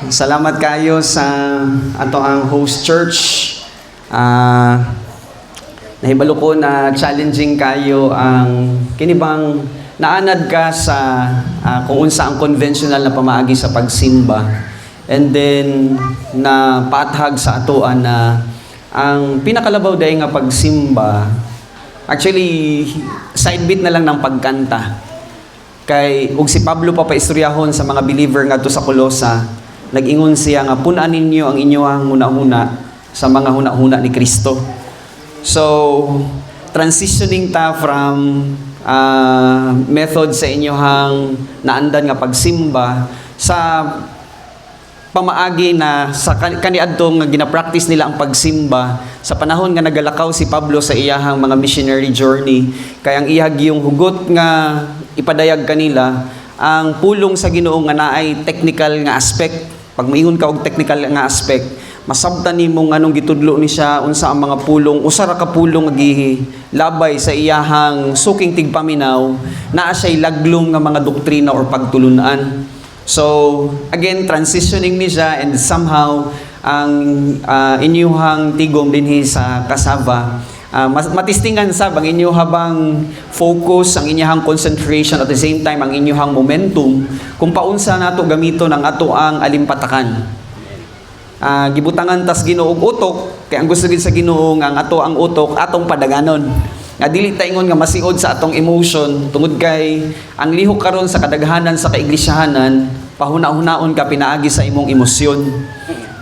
Salamat kayo sa ato ang host church. Nahibalo ko na challenging kayo ang kinibang naanad ka sa kung unsa ang conventional na pamaagi sa pagsimba. And then na pathag sa atoan na ang pinakalabaw dahil nga pagsimba, actually side bit na lang ng pagkanta. Kay ug si Pablo papaistoryahon sa mga believer ngadto sa Colosa, nag-ingon siya nga punan ninyo ang inyong huna-huna sa mga huna-huna ni Kristo. So, transitioning ta from method sa inyong naandan nga pagsimba sa pamaagi na sa kaniadto nga gina-practice nila ang pagsimba sa panahon nga nagalakaw si Pablo sa iyahang mga missionary journey. Kaya ang iyag yung hugot nga ipadayag kanila ang pulong sa Ginoo nga naay technical nga aspect. Pag maingon ka og technical nga aspect, masabtan nimo nganong gitudlo ni siya unsa ang mga pulong, usa ra ka pulong nga labay sa iyahang suking tigpaminaw, naa siya laglong nga mga doktrina or pagtulunan. So, again, transitioning ni siya and somehow ang inyuhang tigom dinhi sa kasaba, matistingan sab ang inyo habang focus, ang inyong concentration at the same time ang inyong momentum kung paunsa nato gamito ng ato ang alimpatakan. Gibutangan tas Ginoo og utok, kay ang gusto gid sa Ginoo nga ang ato ang utok atong padaganon. Nga dili ta ingon nga masiod sa atong emotion tungod kay ang lihok karon sa kadaghanan sa kaiglesiyahanan, pahuna-hunaon ka pinaagi sa imong emosyon.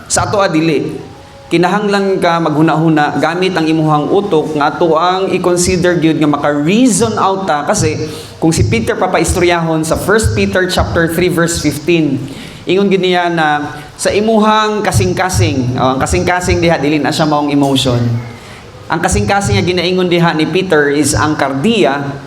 Sa ato dili. Kinahanglan ka maghuna-huna gamit ang imuhang utok nga ato ang i-consider gyud nga maka-reason out ta, kasi kung si Peter papaistoryahon sa 1 Peter chapter 3 verse 15, ingon gid niya na sa imuhang kasing-kasing, ang kasing-kasing diha dili na siya maong emotion. Ang kasing-kasing nga ginaingon diha ni Peter is ang kardia.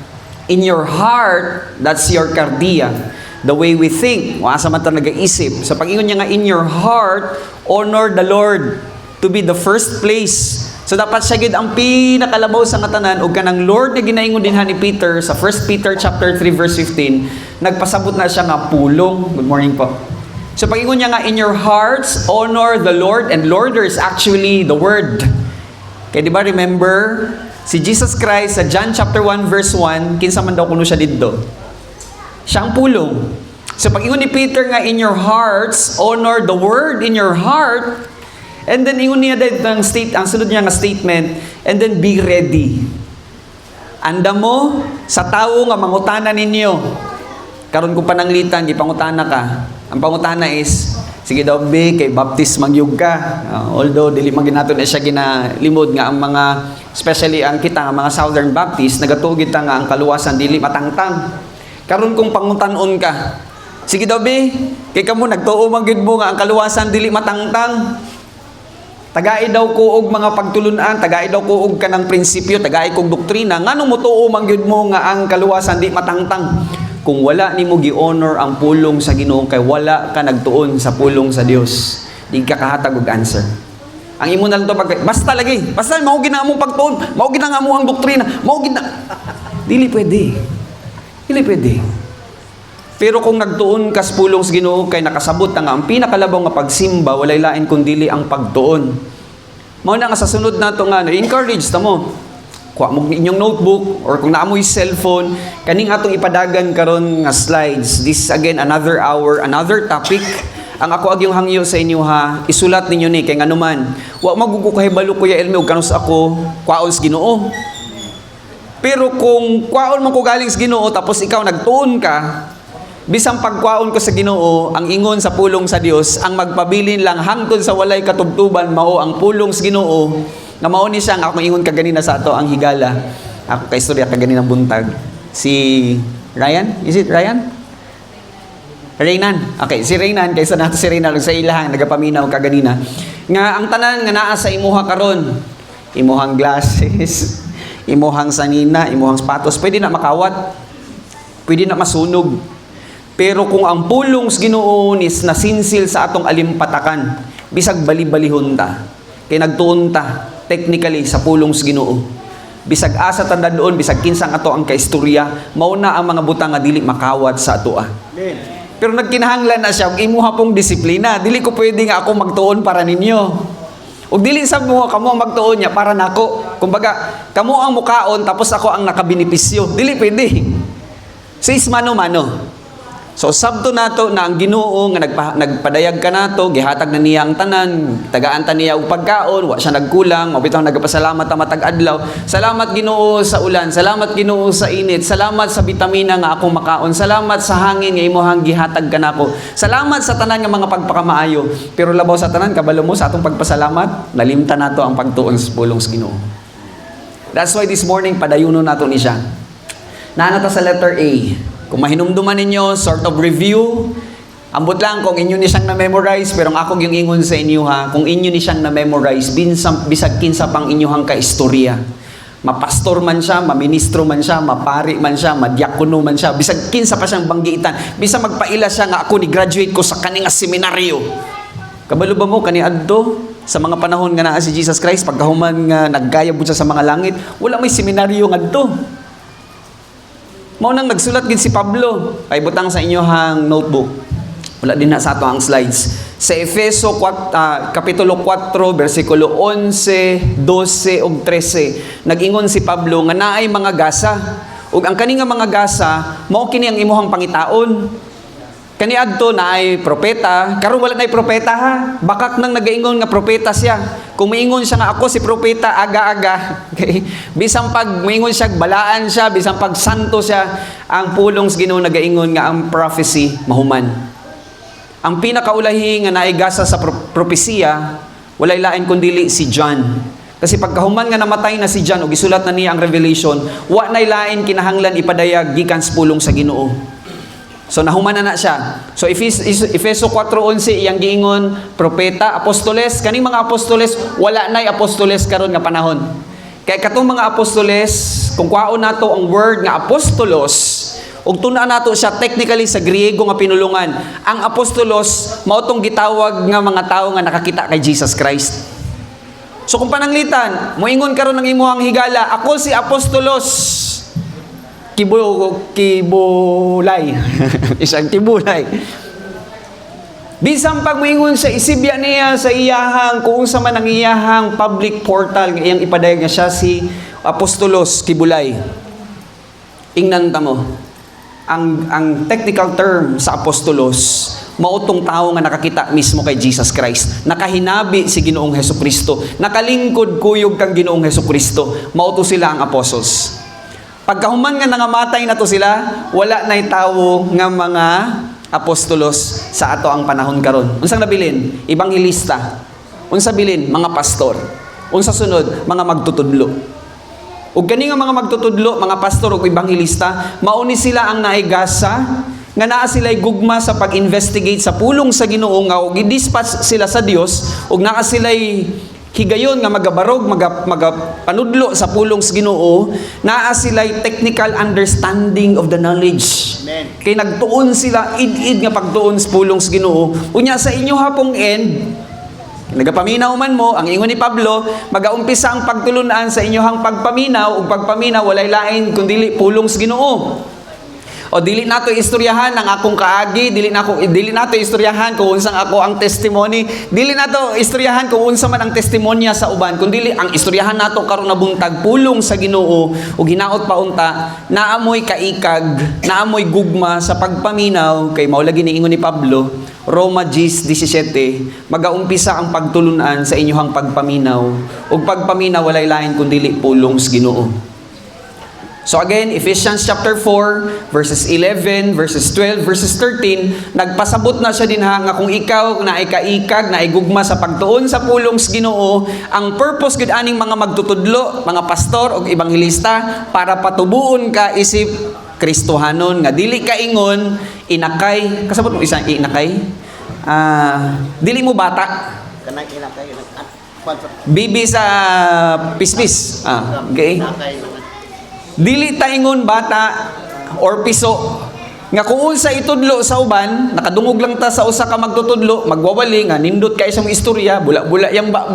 In your heart, that's your kardia. The way we think, asa man ta nag-iisip. Sa pag-ingon niya nga in your heart, honor the Lord to be the first place. So dapat siya gid ang pinakalabaw sa katanan ug kanang Lord nga ginaingon dinha ni Peter sa 1 Peter chapter 3 verse 15, nagpasabot na siya nga pulong. Good morning po. So pag-ingon niya nga in your hearts honor the Lord, and Lord there is actually the word. Kaya di ba remember si Jesus Christ sa John chapter 1 verse 1, kinsa man daw kuno siya didto? Siyang pulong. So pag-ingon ni Peter nga in your hearts honor the word in your heart. And then ingon niya dahil ang sunod niya nga statement, and then be ready. Anda mo sa tawo nga mangutana ninyo. Karon ko pananglitan, di pangutana ka. Ang pangutana is, sige daw be, kay baptist magyug ka. Although dili man ginaton na siya ginalimod nga ang mga, especially ang kita nga mga Southern Baptist, nagatugid ta nga ang kaluwasan dili matangtang. Karon kung pangutanon ka, sige daw be, kay kamo nagtuo man gyud mo nga ang kaluwasan dili matangtang. Tagai daw ko og mga pagtulunan, tagai daw ko og kanang prinsipyo, tagai kog doktrina, nganong motuo man gyud mo nga ang kaluwasan di matangtang. Kung wala nimo gi-honor ang pulong sa Ginoo, kay wala ka nagtuon sa pulong sa Dios, di ka kahatag og answer. Ang imo na lang to basta mao gid na among pagtuon, mao gid na among doktrina, mao gid na. Dili pwede. Pero kung nagtuon ka sa pulong sa Ginoo, kay nakasabot nga ang pinakalabaw nga pagsimba, walay lain kun dili ang pagtuon. Mao na nga sa sunod nato nga encourage ta mo. Kuha mo inyong notebook or kung naamoy cellphone, kaning atong ipadagan karon nga slides. This is again another hour, another topic. Ang ako agyong hangyo sa inyo ha, isulat ninyo ni kay nganuman. Wa magugukahibalo Kuya Elme og kanus ako kwaon sa Ginoo. Pero kung kwaon man ko galing sa Ginoo tapos ikaw nagtuon ka, bisang pagkwaon ko sa Ginoo, ang ingon sa pulong sa Dios, ang magpabilin lang hangtod sa walay katubtuban mao ang pulong sa Ginoo. Nga mao ni siya nga ako ingon kaganina sa ato ang higala. Ako kay istorya kaganina buntag. Si Ryan, is it Ryan? Reynan. Okay, si Reynan kaysa nato si Reynan sa ilahang nagapaminaw kaganina. Nga ang tanan nga naa sa imuha karon, imuhang glasses, imuhang sanina, imuhang sapatos, pwede na makawat. Pwede na masunog. Pero kung ang pulong sa Ginoo is nasinsil sa atong alimpatakan, bisag bali-balihon ta, kay nagtuon ta technically sa pulong sa Ginoo. Bisag asa tanda doon, bisag kinsang ato ang kaistorya, mao na ang mga butang nga dili makawat sa atoa. Pero nagkinahanglan na siya, imuha pong disiplina. Dili ko pwede nga ako magtuon para ninyo. O dili sa mo, kamo ang magtuon niya para nako. Kumbaga, kamo ang mukaon, tapos ako ang nakabinipisyo. Dili pwede. Sis mano-mano. So, sabto nato na ang Ginoo nga nagpadayag ka nato, gihatag na niya ang tanan, tagaan ta niya og pagkaon, wa siya nagkulang, mabitaw nagapasalamat ta matag adlaw. Salamat Ginoo sa ulan, salamat Ginoo sa init, salamat sa bitamina nga akong makaon, salamat sa hangin nga imong gihatag kanako. Salamat sa tanan nga mga pagpakamaayo. Pero labaw sa tanan kabalo mo sa atong pagpasalamat, nalimtan nato ang pagtuon sa pulong sa Ginoo. That's why this morning padayunon nato ni siya. Naana ta sa letter A. Kung mahinumduman ninyo, sort of review, ambot lang kung inyo ni siyang na-memorize, pero ang ako yung ingon sa inyo ha, kung inyo ni siyang na-memorize, bisag kinsa pang inyohang kaistorya. Mapastor man siya, maministro man siya, mapari man siya, madyakono man siya, bisag kinsa pa siyang banggitan, bisa magpaila siya nga ako ni graduate ko sa kaninga seminaryo. Kabalo ba mo, kani adto? Sa mga panahon nga naa si Jesus Christ, pagkahuman nga naggayabot siya sa mga langit, wala may seminaryo nga adto. Mao nang nagsulat gid si Pablo. Ay butang sa inyohang notebook. Wala din na sa ato ang slides. Sa Efeso kapitulo 4 bersikulo 11, 12 ug 13, nag-ingon si Pablo nga naay mga gasa. Ug ang kani nga mga gasa mao kini ang imuhang pangitaon. Kani adto naay propeta, karon wala naay propeta ha. Bakak nang nagaingon nga propeta siya. Kung maingon siya nga ako si propeta aga-aga, okay? Bisang pag maingon siya balaan siya, bisang pag santo siya, ang pulong sa Ginoo nagaingon nga ang prophecy mahuman. Ang pinakaulahi nga naigasa sa propesiya, walay lain kundi si John. Kasi pagkahuman nga namatay na si John o gisulat na niya ang Revelation, wa nay lain kinahanglan ipadayag gikan sa pulong sa Ginoo. So nahuman na siya. So Efeso 4:11 iyang giingon propeta, apostoles, kaning mga apostoles wala nay apostoles karon nga panahon. Kay katong mga apostoles, kung kwaon nato ang word nga apostolos, ug tuna nato siya technically sa Griego nga pinulungan, ang apostolos mao tong gitawag nga mga tawo nga nakakita kay Jesus Christ. So kung pananglitan, moingon karon ng imuhang higala, ako si apostolos. Kibulay. Isang kibulay. Bisang pag moingon sa isibya niya sa iyahang, kung sa man ang iyahang public portal, iyang ipadayag niya siya si Apostolos Kibulay. Ingnan ta mo. Ang technical term sa Apostolos, mautong tao nga nakakita mismo kay Jesus Christ. Nakahinabi si Ginoong Hesukristo. Nakalingkod kuyog kang Ginoong Hesukristo. Mauto sila ang apostles. Pagkahuman nga nangamatay na to sila, wala na'y tawo nga mga apostolos sa ato ang panahon karon. Unsang nabilin? Ibanghilista. Unsa bilin? Mga pastor. Unsa sunod? Mga magtutudlo. Ug kani nga mga magtutudlo, mga pastor ug ibanghilista, mauni sila ang naigasa nga naa sila'y gugma sa pag-investigate sa pulong sa Ginoo nga ug i-dispatch sila sa Dios ug naa sila'y higayon nga magabarog, magapanudlo sa pulong sa Ginoo, naa sila'y technical understanding of the knowledge. Amen. Kay nagtuon sila id-id nga pagtuon sa pulong sa Ginoo. Unya sa inyo hapong end, nagapaminaw man mo, ang ingon ni Pablo, magaumpisa ang pagtulunan sa inyohang pagpaminaw, ug pagpaminaw walay lain kundi pulong sa Ginoo. O dili nato istoryahan ang akong kaagi, dili nato istoryahan kung unsang ako ang testimony, dili nato istoryahan kung unsa man ang testimonya sa uban, kundi ang istoryahan nato karon na buntag pulong sa Ginoo ug hinaot pa unta naamoy kaikag, naamoy gugma sa pagpaminaw kay mao lagi ni ingon ni Pablo, Roma 10:17, magaumpisa ang pagtulunan sa inyohang pagpaminaw ug pagpaminaw walay lain kundi pulong sa Ginoo. So again, Ephesians chapter 4, verses 11, verses 12, verses 13, nagpasabot na siya din ha, nga kung ikaw na ikaikag, na igugma sa pagtuon sa pulong sa Ginoo, ang purpose gud aning mga magtutudlo, mga pastor o ibanghilista, para patubuon ka isip Kristohanon, nga dili ka ingon, inakay, kasabot mo isang inakay? Dili mo bata. Kanang inakay, Bibi sa pispis. Okay. Dili ta ingon bata or piso nga kung unsa itudlo sa uban, nakadungog lang ta sa usa ka magtutudlo, magwawali nga nindot kay sa mong istorya, bula-bula yang ba.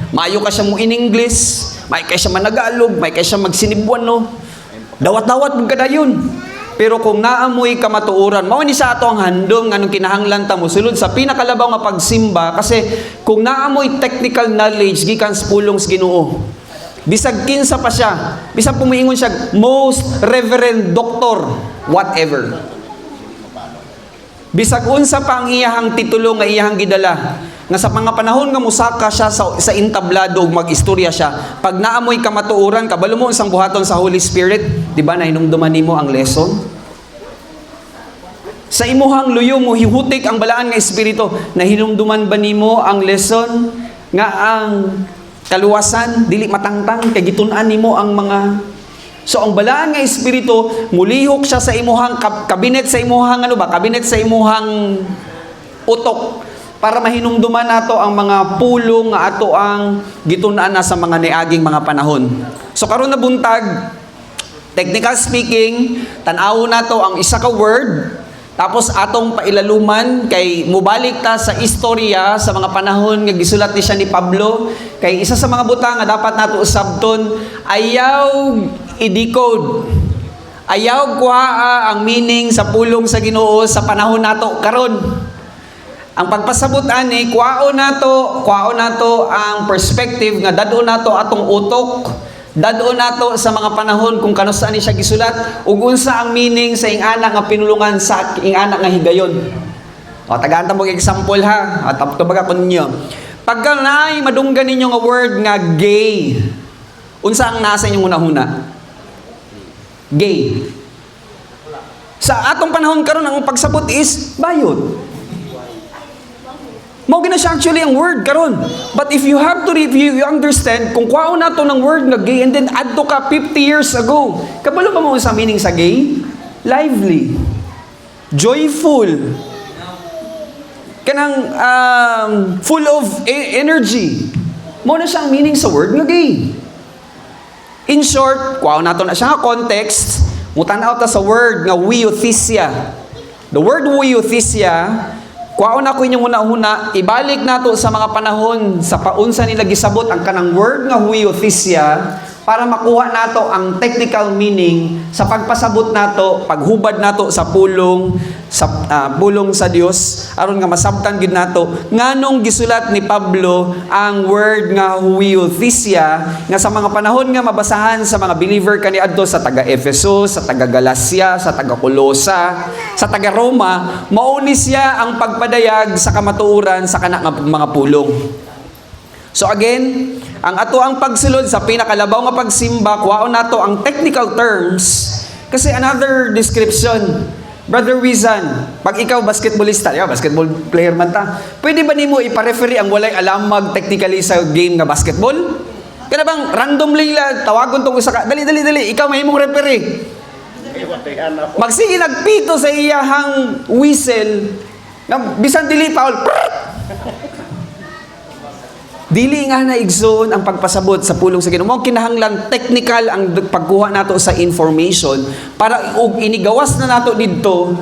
Maayo ka siya mo in English, may kay siya managalog, may kay siya magsinibwan no. Dawat-dawat mo kadayon. Pero kung naamoy kamatuoran, mao ni sa ato ang handom nga nung kinahanglan ta mo sulod sa pinakalabaw nga pagsimba, kasi kung naamoy technical knowledge gikan sa pulong sa Ginoo, bisag kinsa pa siya, bisag pumiingon siya most reverend doctor whatever, bisag unsa pa ang iyahang titulo nga iyahang gidala, nga sa mga panahon nga musaka siya sa intablado ug mag-istorya siya, pag naamoy kamatuoran, kabalo mo isang buhaton sa Holy Spirit, di ba nahinumduman nimo ang lesson? Sa imuhang luyo mo hihutik ang balaan nga espiritu, nahinumduman ba nimo ang lesson nga ang kaluwasan dili matangtang kay gitun-an nimo ang mga. So ang balaan nga espiritu mulihok siya sa imuhang kabinet, sa imuhang kabinet sa imuhang utok, para mahinumduman nato ang mga pulong nga ato ang gitun-an na sa mga niaging mga panahon. So karon na buntag, technical speaking, tan-awo nato ang isa ka word, tapos atong pailaluman kay mubalik ta sa istorya sa mga panahon nga gisulat ni siya ni Pablo, kay isa sa mga butang nga dapat nato usabton, ayaw i-decode, ayaw kuhaa ang meaning sa pulong sa Ginoo sa panahon nato karon. Ang pagpasabot ani, kuhaon nato ang perspective nga dad-o nato atong utok, dad-o nato sa mga panahon kung kanusaan ni siya gisulat ug unsa ang meaning sa ingana nga pinulungan sa ingana nga higayon. O tagaan ta mo example ha. At tabaga ko ninyo. Pagka naay madunggan ninyo nga word nga gay, unsa ang nasa inyong una-una? Gay. Sa atong panahon karon ang pagsabot is bayot. Mao gina siya actually ang word karon. But if you have to review, you understand, kung kuhaon nato ng word nga gay and then add to ka 50 years ago, kabalo ba mo sa meaning sa gay? Lively, joyful, kanang full of energy. Mao na siya ang meaning sa word nga gay. In short, kuhaon nato na siya nga context, mutan-aw ta sa word nga weothesia. The word weothesia, kuhaon ako inyong una-una, ibalik nato sa mga panahon sa paunsa nila gisabot ang kanang word nga weothesia para makuha nato ang technical meaning sa pagpasabot nato, paghubad nato sa pulong sa Dios aron nga masabtan gid nato nganong gisulat ni Pablo ang word nga weothesia nga sa mga panahon nga mabasahan sa mga believer kaniadto sa taga Efesos, sa taga Galacia, sa taga Colosa, sa taga Roma, mao ni siya ang pagpadayag sa kamatuoran sa kana nga mga pulong. So again, ang ato ang pagsulod sa pinakalabaw nga pagsimba, kuhaon nato ang technical terms kasi another description. Brother Wizan, pag ikaw basketballista, basketball player man ta, pwede ba nimo ipa-referee ang walay alamag technically sa game nga basketball? Kana bang randomly la tawagon tong usa ka, dali, ikaw mahimong referee. Magsige nagpito sa iyahang whistle, na bisan dili foul. Dili nga na igsoon ang pagpasabot sa pulong sa Ginoo. Mao kinahanglan technical ang pagkuha nato sa information para ug inigawas na nato didto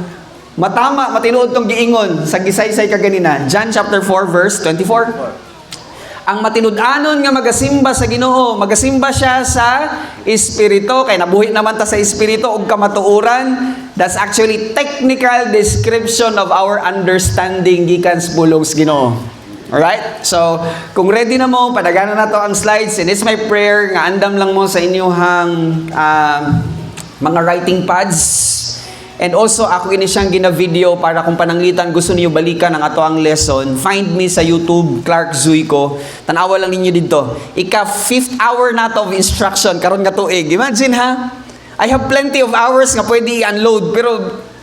matama matinuod tong giingon sa gisaysay kaganina. John chapter 4 verse 24. Ang matinud-anon nga magasimba sa Ginoo, magasimba siya sa espiritu, kay nabuhi naman ta sa espiritu ug kamatuoran. That's actually technical description of our understanding gikan sa pulong sa Ginoo. Alright? So, kung ready na mo, padagana na to ang slides. And it's my prayer nga andam lang mo sa inyong mga writing pads. And also, ako ini siyang gina-video para kung pananglitan gusto niyo balikan ang ato ang lesson. Find me sa YouTube, Clark Zuico. Tanawa lang ninyo dito. Ika 5th hour na to of instruction, karon nga tuig. Imagine ha? I have plenty of hours nga pwede i-unload, pero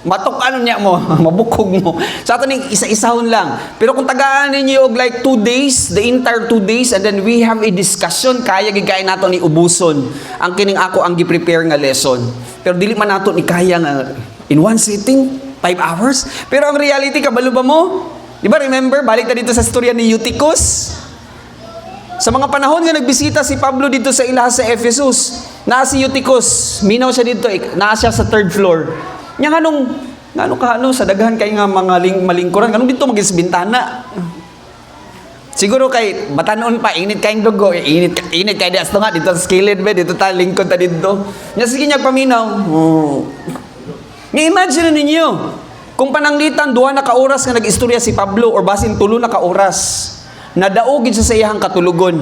matok ano niya mo, mabukog mo. Sa ato ning isa-isahon lang. Pero kung tagaan ninyo og like 2 days, the entire 2 days, and then we have a discussion, kaya gigay nato ni ubuson ang kining ako ang gi-prepare nga lesson. Pero dili man nato ni kaya nga in one sitting 5 hours. Pero ang reality, kabalo ba mo? Di ba remember, balik na dito sa storya ni Eutychus. Sa mga panahon nga nagbisita si Pablo dito sa ilaha sa Ephesus, naa si Eutychus, minaw siya dito, naa siya sa 3rd floor. Nya nganong sa daghan kay nga mga malingkuran nganong dito magis bintana. Siguro kay batanon pa init kayong dugo, init kay dias to nga dito sa skilled bed dito ta lingkod ta dito. Nya sige nya paminaw. Imagine ninyo, kung pananglitan, duha na ka oras nga nag-istorya si Pablo or basin tulo na ka oras, nadaogid siya sa iyang katulugon.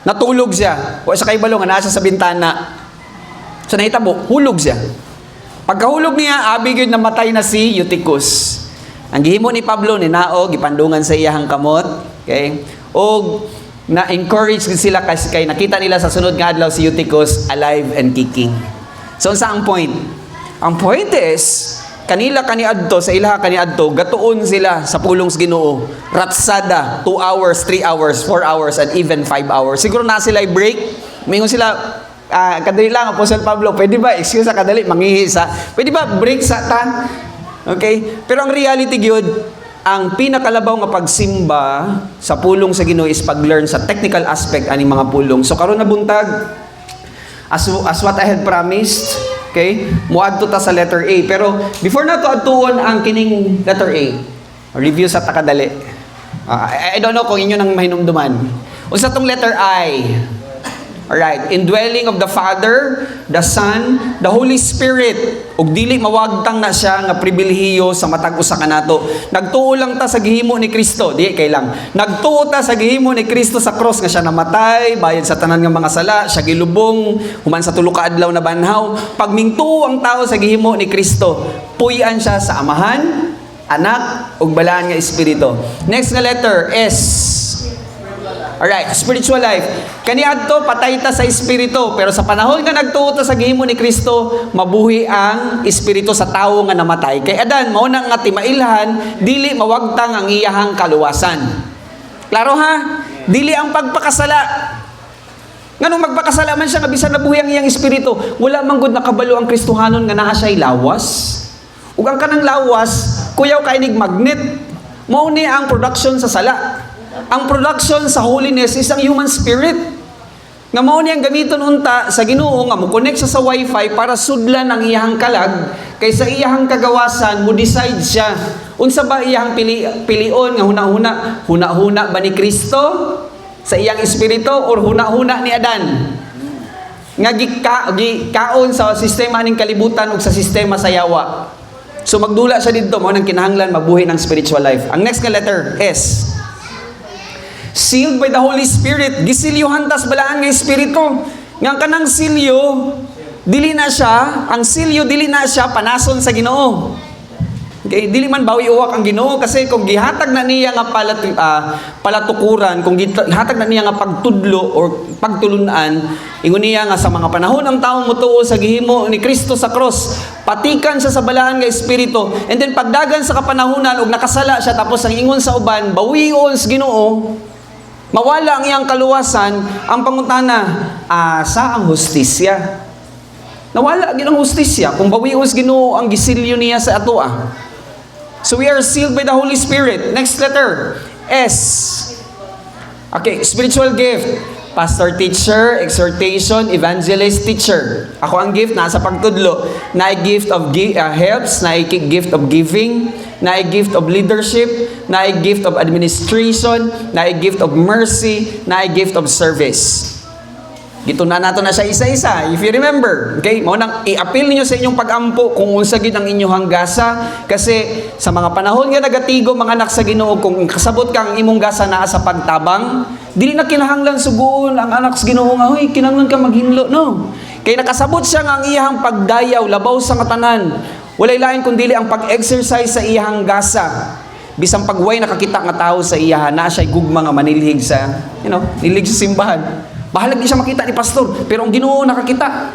Natulog siya. O sa kaibalo nga nasa sa bintana. So nahitabo, hulog siya. Pagkahulog niya, abigid na matay na si Eutychus. Ang gihimo ni Pablo ni naog, gipandungan sa iyang kamot. Okay? O na-encourage sila kasi kay nakita nila sa sunod nga adlaw si Eutychus alive and kicking. So unsa ang point? Ang point is, kanila kaniadto sa ilaha kaniadto gatuon sila sa pulong sa Ginoo. Ratsada 2 hours, 3 hours, 4 hours and even 5 hours. Siguro na sila break. Mingon sila kadali lang Apostle Pablo, pwede ba excuse sa kadali mangihi sa. Pwede ba break sa tan? Okay? Pero ang reality gyud, ang pinakalabaw nga pagsimba sa pulong sa Ginoo is pag-learn sa technical aspect ani mga pulong. So karon na buntag as what I had promised. Okay? Muadto ta sa letter A. Pero before na to adtuon ang kining letter A, review sa takadali. I don't know kung inyo nang mahinumduman. Unsa tong letter I? Alright. Indwelling of the Father, the Son, the Holy Spirit. Ug dili mawagtang na siya nga pribilehiyo sa matag usa kanato. Nagtuo lang ta sa gihimo ni Kristo. Di kay lang. Nagtuo ta sa gihimo ni Kristo sa cross nga siya namatay, bayad sa tanan nga mga sala, siya gilubong human sa tulo ka adlaw na banhaw. Pag mingtuo ang tao sa gihimo ni Kristo, puy-an siya sa Amahan, Anak, ug balaan nga Espiritu. Next nga letter S. Alright, spiritual life. Kaniadto patay ta sa espiritu, pero sa panahon nga nagtuo ta sa gihimo ni Kristo, mabuhi ang espiritu sa tawo nga namatay. Kay Adan mao na nga timailhan, dili mawagtang ang iyahang kaluwasan. Klaro ha? Dili ang pagpakasala. Nganong magpakasala man siya nga bisan nabuhi ang iyang espiritu, wala man gud nakabalo ang Kristohanon nga naa siya'y lawas. Ug ang kanang lawas, kuyaw kainig magnet. Mao ni ang production sa sala. Ang production sa holiness is ang human spirit. Nga mao niyang gamiton unta sa Ginoo nga mo connect sa wifi para sudlan ang iyahang kalag kaysa iyahang kagawasan mo decide siya. Unsa ba iyahang pilion nga huna-huna ba ni Kristo sa iyang espiritu or huna-huna ni Adan? Nga gikaon sa sistema ning kalibutan ug sa sistema sa yawa. So magdula siya didto mao nang kinahanglan mabuhi ng spiritual life. Ang next nga letter S. Sealed by the Holy Spirit. Gisilyuhan tas balaan nga Espiritu. Nga kanang silyo, dili na siya, ang silyo dili na siya panason sa Ginoo. Okay, dili man bawi uwak ang Ginoo kasi kung gihatag na niya nga palatukuran, kung gihatag na niya nga pagtudlo or pagtulunan, ingon niya nga sa mga panahon ang taong mutuo sa gihimo ni Kristo sa cross, patikan siya sa balaan nga Espiritu, and then pagdagan sa kapanahunan ug nakasala siya tapos ang ingon sa uban, bawion sa Ginoo, mawala ang iyang kaluwasan, ang pangutana, asa ang hustisya? Nawala gid ang hustisya kung bawios Ginoo ang gisilyo niya sa atoa. So we are sealed by the Holy Spirit. Next letter, S. Okay, spiritual gift. Pastor, teacher, exhortation, evangelist, teacher. Ako ang gift nasa pagtudlo. Na gift of helps, na gift of giving, na gift of leadership, na gift of administration, na gift of mercy, na gift of service. Gitunan nato na siya isa-isa. If you remember, okay, mao nang i-appeal niyo sa inyong pag-ampo kung unsa gid ang inyong hanggasa kasi sa mga panahon nga nagatigo mga anak sa Ginoo kung kasabot kang imong gasa naa sa pagtabang, dili na kinahanglan suguon ang anak sa Ginoo nga hoy kinahanglan ka maghinlo no. Kay nakasabot siya nga ang iyang pagdayaw labaw sa katanan. Walay lain kundi ang pag-exercise sa iyang gasa. Bisang pagway nakakita nga tao sa iyaha na siya gugma nga manilhig sa, nilig sa simbahan. Bahalag di siya makita ni pastor, pero ang Ginoo nakakita.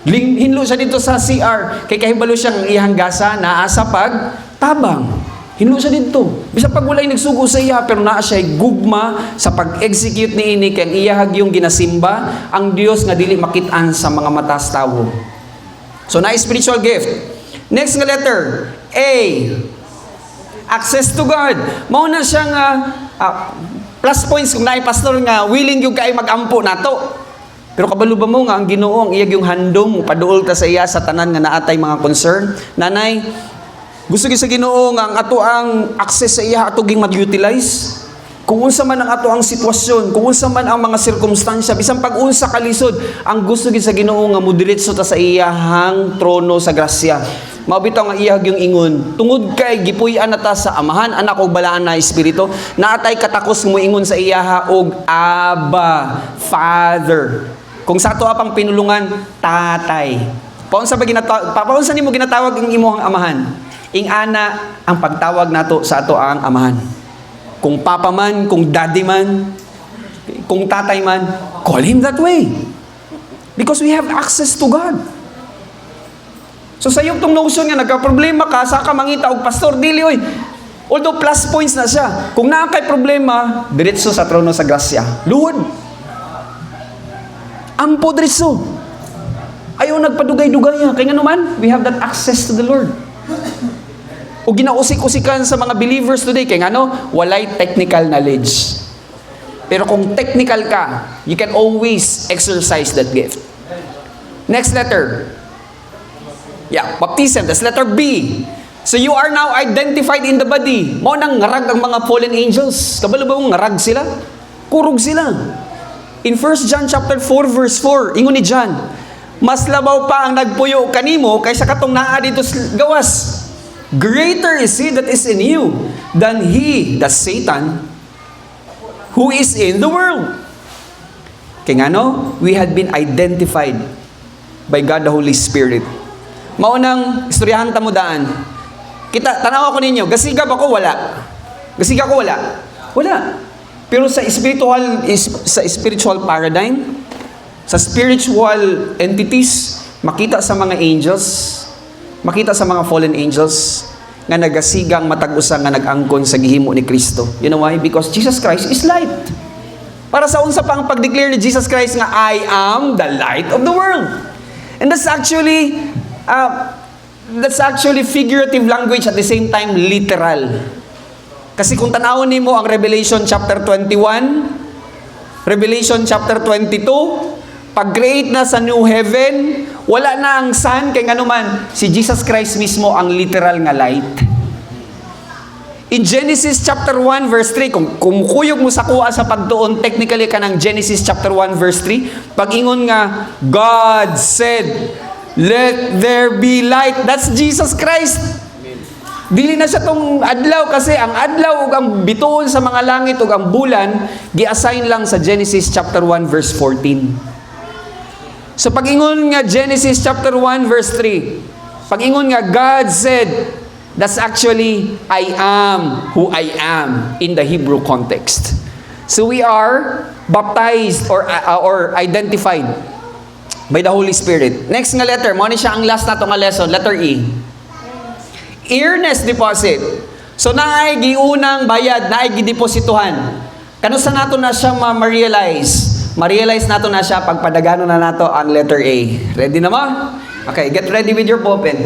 Hinlo siya dito sa CR, kay kahibalo siyang iyang gasa naa sa pagtabang. Hinlo siya dito. Bisang pag walay nagsugo sa iya, pero naa siya gugma sa pag-execute ni ini kay iyahag yung ginasimba, ang Dios nga dili makitaan sa mga matas tawo. So na spiritual gift. Next nga letter, A. Access to God. Mao na siya nga plus points kung naay pastor nga willing yung kay mag-ampo nato. Pero kabalo ba mo nga ang Ginoo ang iyag yung handom paduol ta sa iya sa tanan nga naatay mga concern. Nanay, gusto gyud sa Ginoo nga ang ato ang access sa iya ato ging mag-utilize. Kung unsa man ang ato ang sitwasyon, kung unsa man ang mga sirkumstansya, bisan pag-unsa kalisod, ang gusto gid sa Ginoo nga mudiretso ta sa iyahang trono sa grasya. Mao bitaw nga iyahag yung ingon, tungod kay gipuy-an na ta sa Amahan, Anak ug Balaan na Espiritu, naatay katakos mo ingon sa iyaha og Abba, Father. Kung sa ato apang pinulungan, tatay. Paunsa nimo ginatawag ang imong amahan? Ing ana ang pagtawag nato sa ato ang amahan. Kung papa man, kung daddy man, kung tatay man, call him that way. Because we have access to God. So sa iyo tong notion nga nagka-problema ka, sa ka mangita og pastor, dili oy. Although plus points na siya. Kung naa kay problema, diretso sa trono sa grasya. Luhod. Ampo diretso. Ayaw nagpadugay-dugay. Kaya nga naman, we have that access to the Lord. O ginausik-usikan sa mga believers today, kaya nga walay technical knowledge. Pero kung technical ka, you can always exercise that gift. Next letter. Yeah, baptism. That's letter B. So you are now identified in the body. Mo nang ngarag ang mga fallen angels. Kabalo ba mong ngarag sila? Kurog sila. In 1 John chapter 4 verse 4, ingon ni John, mas labaw pa ang nagpuyo kanimo kaysa katong naa dito sa gawas. Greater is he that is in you than he, that's Satan, who is in the world. Kaya we had been identified by God the Holy Spirit. Maunang istoryahan ta mo daan. Tanaw ako ninyo, gasigab ako wala. Gasigab ako wala. Wala. Pero sa spiritual paradigm, sa spiritual entities, makita sa mga angels, makita sa mga fallen angels nga nagasigang matag-usa nga nag-angkon sa gihimo ni Kristo. You know why? Because Jesus Christ is light. Para sa unsa pa ang pag-declare ni Jesus Christ nga I am the light of the world. And that's actually figurative language at the same time literal. Kasi kung tanawon nimo ang Revelation chapter 21, Revelation chapter 22, pag-create na sa new heaven, wala na ang sun, kaya nga naman, si Jesus Christ mismo ang literal nga light. In Genesis chapter 1 verse 3, kung kumukuyog mo sa kuha sa pagtuon, technically ka ng Genesis chapter 1 verse 3, pag-ingon nga, God said, let there be light. That's Jesus Christ. Dili na siya tong adlaw kasi ang adlaw ug ang bituon sa mga langit ug ang bulan, gi-assign lang sa Genesis chapter 1 verse 14. So pag-ingon nga Genesis chapter 1 verse 3, pag-ingon nga God said, that's actually I am who I am in the Hebrew context. So we are baptized or identified by the Holy Spirit. Next nga letter, mo ni siya ang last nato nga lesson, letter E. Earnest deposit. So naay giunang bayad, naay gideposituhan. Kano sa nato na siya ma-realize? Ma-realize nato na siya pagpadagano na nato ang letter A. Ready na mo? Okay, get ready with your ballpen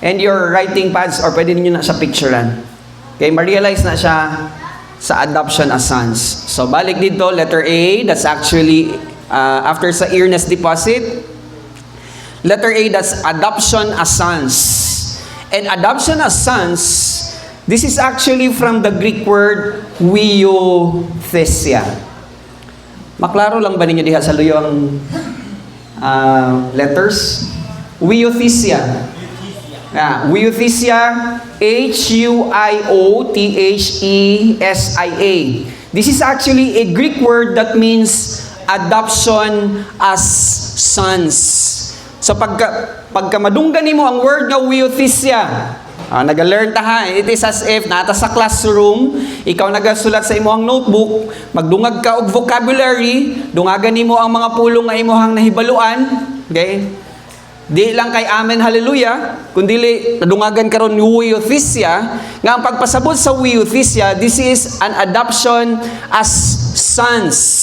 and your writing pads or pwede niyo na siya picturean. Okay, ma-realize na siya sa adoption as sons. So balik dito, letter A, that's actually after sa earnest deposit. Letter A, that's adoption as sons. And adoption as sons, this is actually from the Greek word huiothesia. Maklaro lang ba ninyo diha sa luyong letters? Huiothesia. Huiothesia, Huiothesia. This is actually a Greek word that means adoption as sons. So pagka madunggan nimo ang word nga huiothesia, nag-learn ta ha. It is as if nata sa classroom, ikaw nagasulat sa imong notebook, magdungag ka og vocabulary, dungagan nimo ang mga pulong nga imong nahibaluan, okay? Di lang kay amen hallelujah, kundi nadungagan karon huiothesia, nga ang pagpasabot sa huiothesia, this is an adoption as sons.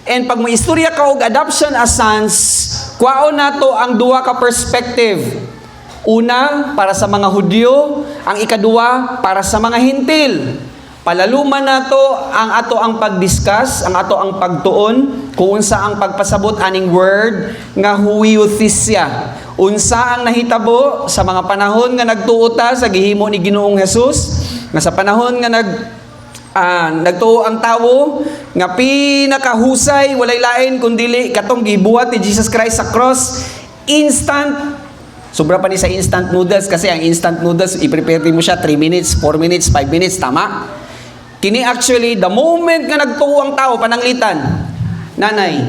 And pag may istorya ka og adoption as sons, kuwaon nato ang duha ka perspective. Una, para sa mga Hudyo, ang ikaduwa, para sa mga Hintil. Palaluman nato ang ato ang pag-discuss, ang ato ang pagtuon, kung unsa ang pagpasabot aning word nga huiothesia. Unsa ang nahitabo sa mga panahon nga nagtuota sa gihimo ni Ginoong Hesus, nga sa panahon nga nagtuo ang tawo nga pinakahusay walay lain kundili katong gibuhat ni Jesus Christ sa cross, instant. Sobra pa ni sa instant noodles kasi ang instant noodles i-prepare mo siya 3 minutes, 4 minutes, 5 minutes, tama? Kini actually the moment nga nagtuo ang tao pananglitan, nanay,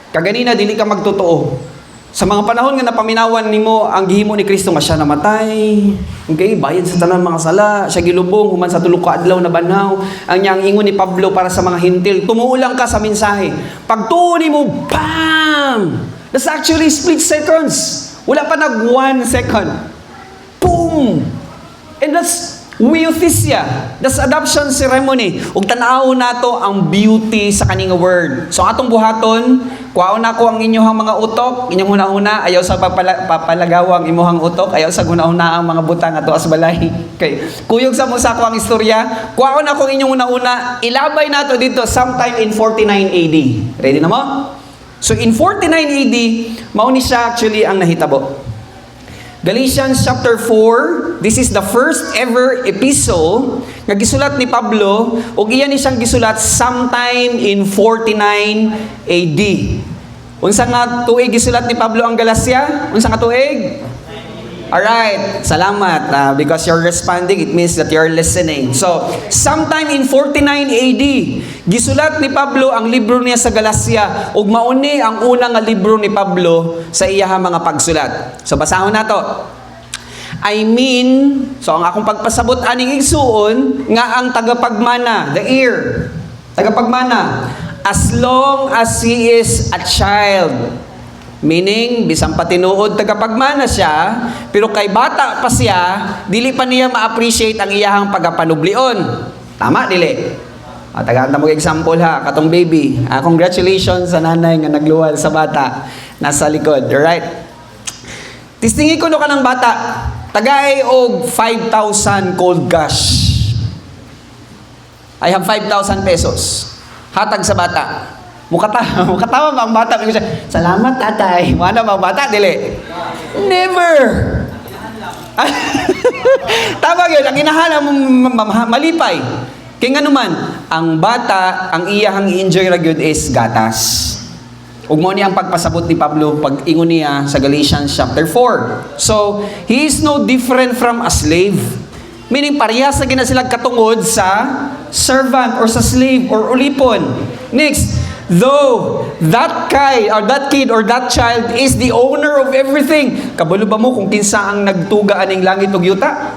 kaganina dili ka magtotoo. Sa mga panahon nga napaminawan nimo ang gihimo ni Kristo nga siya namatay, okay, bayad sa tanan mga sala, siya gilubong human sa tulo ka adlaw na banhaw. Ang niyang ingon ni Pablo para sa mga hintil, tumuo lang ka sa mensahe. Pagtuo nimo, bam! That's actually split seconds. Wala pa nag 1 second. Boom! And that's Euthesia. That's adoption ceremony. Ug tan-aw nato ang beauty sa kaning word. So atong buhaton, kuhaon nako ang inyong mga utok, inyong hunahuna, ayaw sa papalagawang imuhang utok, ayaw sa hunahuna ang mga butang ato as balay. Okay. Kuyog sa musa ko ang istorya, kuhaon nako ang inyong hunahuna, ilabay nato dito sometime in 49 AD. Ready na mo? So in 49 AD, mao ni siya actually ang nahitabo. Galatians chapter 4, this is the first ever epistle nga gisulat ni Pablo, ug iyan ni siyang gisulat sometime in 49 AD. Unsa nga tuig gisulat ni Pablo ang Galacia? Unsa nga tuig? Alright, salamat. Because you're responding, it means that you're listening. So, sometime in 49 AD, gisulat ni Pablo ang libro niya sa Galacia, ug mauni ang unang nga libro ni Pablo sa iyaha mga pagsulat. So, basahon nato. I mean, so ang akong pagpasabot aning igsuon nga ang tagapagmana, the ear, tagapagmana, as long as he is a child. Meaning, bisang patinuod tagapagmana siya, pero kay bata pa siya, dili pa niya ma-appreciate ang iyahang pagapanublion. Tama, dili? Tagaan mo example ha, katong baby. Congratulations sa nanay nga nagluwal sa bata. Nasa likod, alright? Tistingi ko no ka ng bata, tagay og 5,000 cold cash. I have 5,000 pesos. Hatag sa bata. Mukatawa ba ang bata? Salamat, tatay. Mana ba ang bata? Dili. Never. Tama yun. Ang inahala malipay. Kaya nga naman, ang bata, ang iyahang enjoy ra gyud is gatas. Ug mo niya ang pagpasabot ni Pablo pag ingon niya sa Galatians chapter 4. So, he is no different from a slave. Meaning, parehas na gina sila katungod sa servant or sa slave or ulipon. Next, though that kid or that child is the owner of everything. Kabalo ba mo kung kinsa ang nagtuga aning langit ug yuta?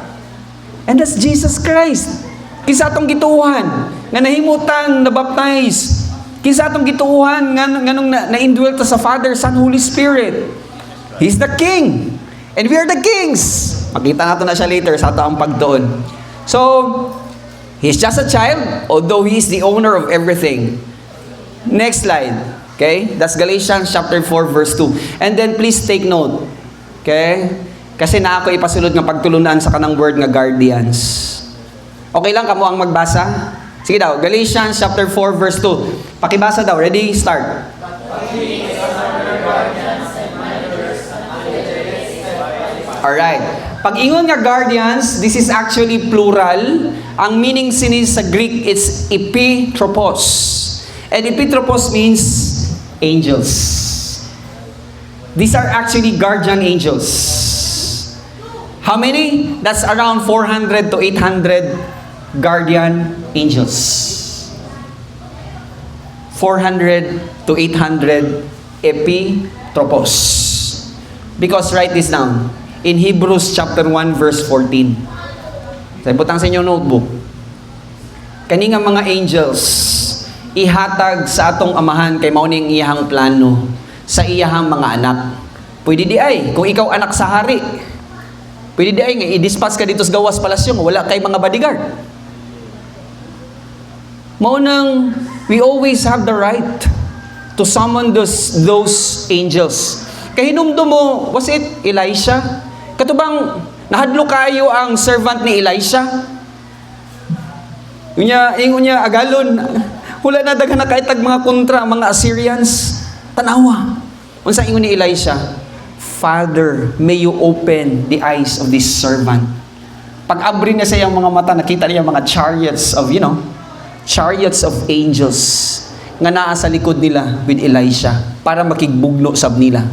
And that's Jesus Christ. Kinsa atong gituuhan nga nahimutan, na-baptize. Kinsa atong gituuhan nga nganong na-indwell ta sa Father, Son, Holy Spirit. He's the King. And we are the kings. Makita nato na siya later sa ato ang pagtuon. So, he's just a child, although he is the owner of everything. Next slide. Okay? That's Galatians chapter 4 verse 2. And then please take note. Okay? Kasi na ako ipasulod nga pagtulunan sa kanang word nga guardians. Okay lang kamo ang magbasa? Sige daw, Galatians chapter 4 verse 2. Pakibasa daw. Ready? Start. Alright. Pag ingon nga guardians, this is actually plural. Ang meaning sinis sa Greek, it's epitropos. And epitropos means angels. These are actually guardian angels. How many? That's around 400 to 800 guardian angels. 400 to 800 epitropos. Because write this down. In Hebrews chapter 1 verse 14. Sa ibutang sa inyong notebook. Kani nga mga angels, ihatag sa atong amahan kay mao ning iyahang plano sa iyahang mga anak. Pwede di ay kung ikaw anak sa hari. Pwede di ay nga i-dispatch ka dito sa gawas palasyo wala kay mga bodyguard. Mao nang we always have the right to summon those angels. Kay hinumdum mo, was it Elisha? Katubang nahadlo kayo ang servant ni Elisha. Ingon niya agalon. Wala na daghan na kaitag mga kontra mga Assyrians. Tanawa. Unsa ingon ni Elisha? Father, may you open the eyes of this servant. Pag abri niya sa iyang mga mata, nakita niya mga chariots of, chariots of angels nga naa sa likod nila with Elisha para makigbugno sab nila.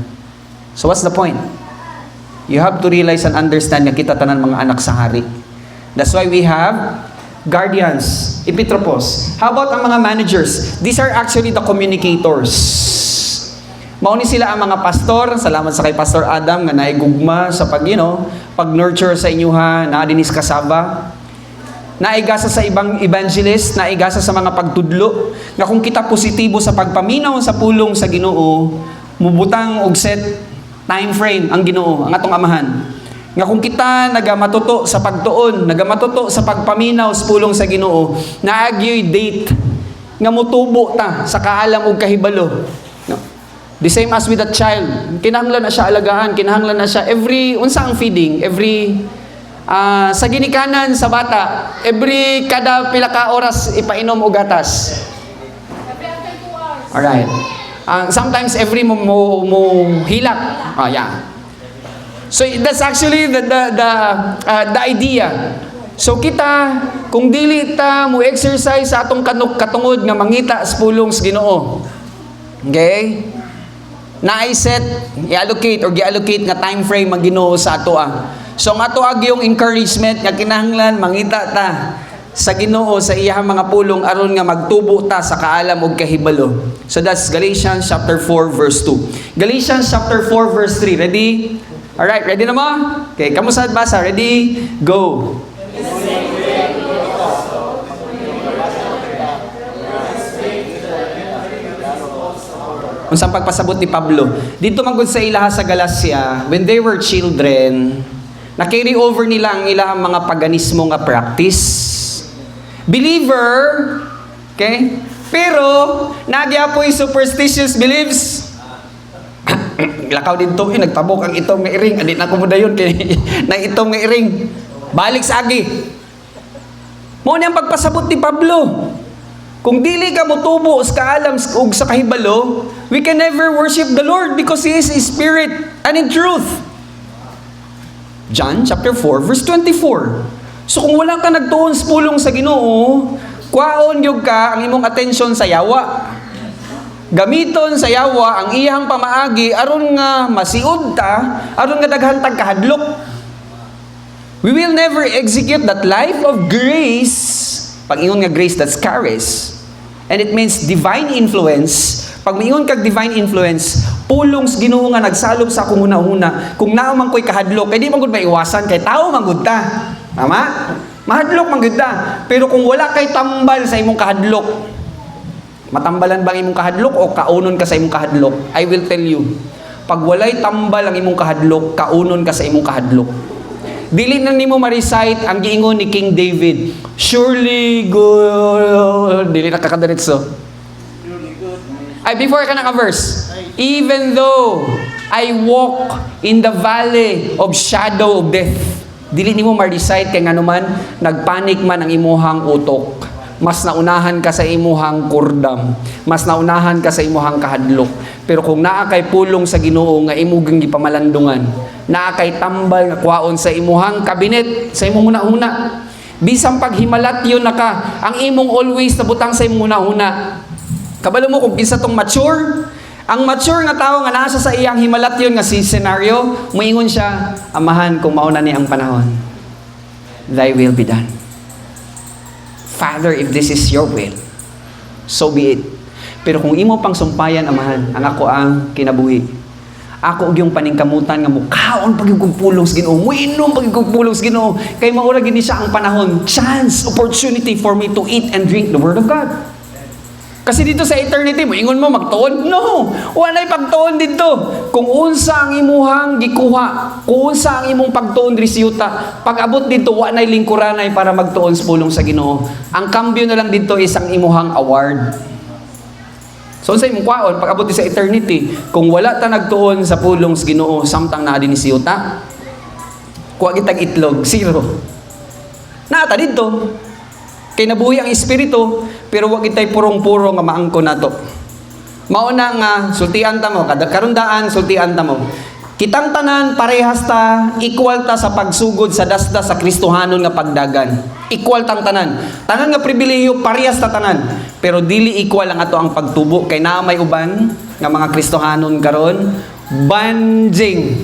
So what's the point? You have to realize and understand nga kita tanan mga anak sa hari. That's why we have guardians, epitropos. How about ang mga managers? These are actually the communicators. Mauni sila ang mga pastor. Salamat sa kay Pastor Adam nga naigugma sa pag-nurture sa inyuha, naadinis kasaba. Naigasa sa ibang evangelist, naigasa sa mga pagtudlo, nga kung kita positibo sa pagpaminaw sa pulong sa Ginoo, mubutang og set time frame ang Ginoo, ang atong amahan. Nga kung kita nagamatuto sa pagtuon, nagamatuto sa pagpaminaw sa pulong sa Ginoo, naagyoy date nga mutubo ta sa kaalam og kahibalo. No? The same as with a child. Kinahanglan na siya alagaan, kinahanglan na siya unsa ang feeding, sa ginikanan sa bata, kada pila ka oras ipainom og gatas. Alright. Sometimes every mo hilak. Yeah. So that's actually the idea. So kita, kung dili ta mo exercise sa atong katungod nga mangita sa pulong sa Ginoo. Okay? Na-set, i-allocate or gi-allocate nga time frame ang Ginoo sa atoa. So nga atoa yung encouragement nga kinahanglan mangita ta sa Ginoo sa iyang mga pulong aron nga magtubo ta sa kaalam ug kahibalo. So that's Galatians chapter 4 verse 2. Galatians chapter 4 verse 3. Ready? Alright, ready na mo? Okay, kamusta basa? Ready? Go. Unsang pagpasabot ni Pablo? Dito manggod sa ilaha sa Galacia, when they were children, na-carry over nila ang ilang mga paganismo nga practice. Believer, okay? Pero, nagyapoy superstitious beliefs. Lakaw dito, nagtabok ang itong nga iring. Adi na kumuda yun, na itong nga iring. Balik sa agi. Mo niyang pagpasabot ni Pablo. Kung dili ka mutubo sa kaalam ug sa kahibalo, we can never worship the Lord because He is a Spirit and in truth. John chapter 4 verse 24. So kung wala ka nagtuon sa pulong sa Ginoo, kwaon gyud ka ang imong atensyon sa yawa. Gamiton sa yawa ang iyang pamaagi aron nga masiud ta, aron nga daghan tag kahadlok. We will never execute that life of grace. Pag ingon nga grace, that's charis. And it means divine influence. Pag maingon kag divine influence, pulong sa Ginoo nga nagsalop sa akong una-una. Kung naa man ko'y kahadlok, kay di man gud maiwasan kay tao man gud ta. Tama? Mahadlok man gud ta. Pero kung wala kay tambal sa imong kahadlok, matambalan ba ang imong kahadlok o kaunon ka sa imong kahadlok? I will tell you. Pag walay tambal ang imong kahadlok, kaunon ka sa imong kahadlok. Dili na nimo ma-recite ang giingon ni King David. Surely good. Dili na kakadiretso. Ay, before ka naka-verse. Even though I walk in the valley of shadow of death. Dili nimo ma-recite kay nganuman nagpanik man ang imuhang utok. Mas naunahan ka sa imuhang kurdam. Mas naunahan ka sa imuhang kahadlok. Pero kung naa kay pulong sa Ginoo nga imugang gipamalandungan, naa kay tambal nga kwaon sa imuhang kabinet, sa imong una-una, bisang paghimalat yun na ka, ang imong always nabutang sa imong una-una. Kabalo mo kung kinsa tong mature, ang mature nga tao nga nasa sa iyang himalat yun nga si scenario, moingon siya, amahan kung mauna ni ang panahon. Thy will be done. Father, if this is your will, so be it. Pero kung imo pang sumpayan, amahan, ang ako ang kinabuhi. Ako og yung paningkamutan nga mukhaon pag yung pulong sa Ginoo, muinom pag yung pulong sa Ginoo, kay maura gini siya ang panahon, chance, opportunity for me to eat and drink the Word of God. Kasi dito sa eternity, mo ingon mo magtuon? No! Walay pagtuon dito. Kung unsa ang imuhang gikuha, kung unsa ang imong pagtuon diri sa yuta, pag-abot dito, wa nay lingkuranay para magtuon sa pulong sa Ginoo. Ang kambyo na lang dito is ang imuhang award. So sa imong kwaon, pag-abot sa eternity, kung wala ta nagtuon sa pulong sa Ginoo, samtang naa dinhi sa yuta, kuha kitag itlog, zero. Naata dito. Kay nabuhi ang espiritu, pero wag itay purong-puro nga maangko nato. Mauna nga sultian ta mo, kada karundaan sultian ta mo. Kitang tanan parehas ta, equal ta sa pagsugod sa dasdas sa Kristohanon nga pagdagan. Equal tang tanan. Tanan nga pribilehiyo parehas ta tanan. Pero dili equal ang ato ang pagtubo kay naa may uban nga mga Kristohanon karon banjing.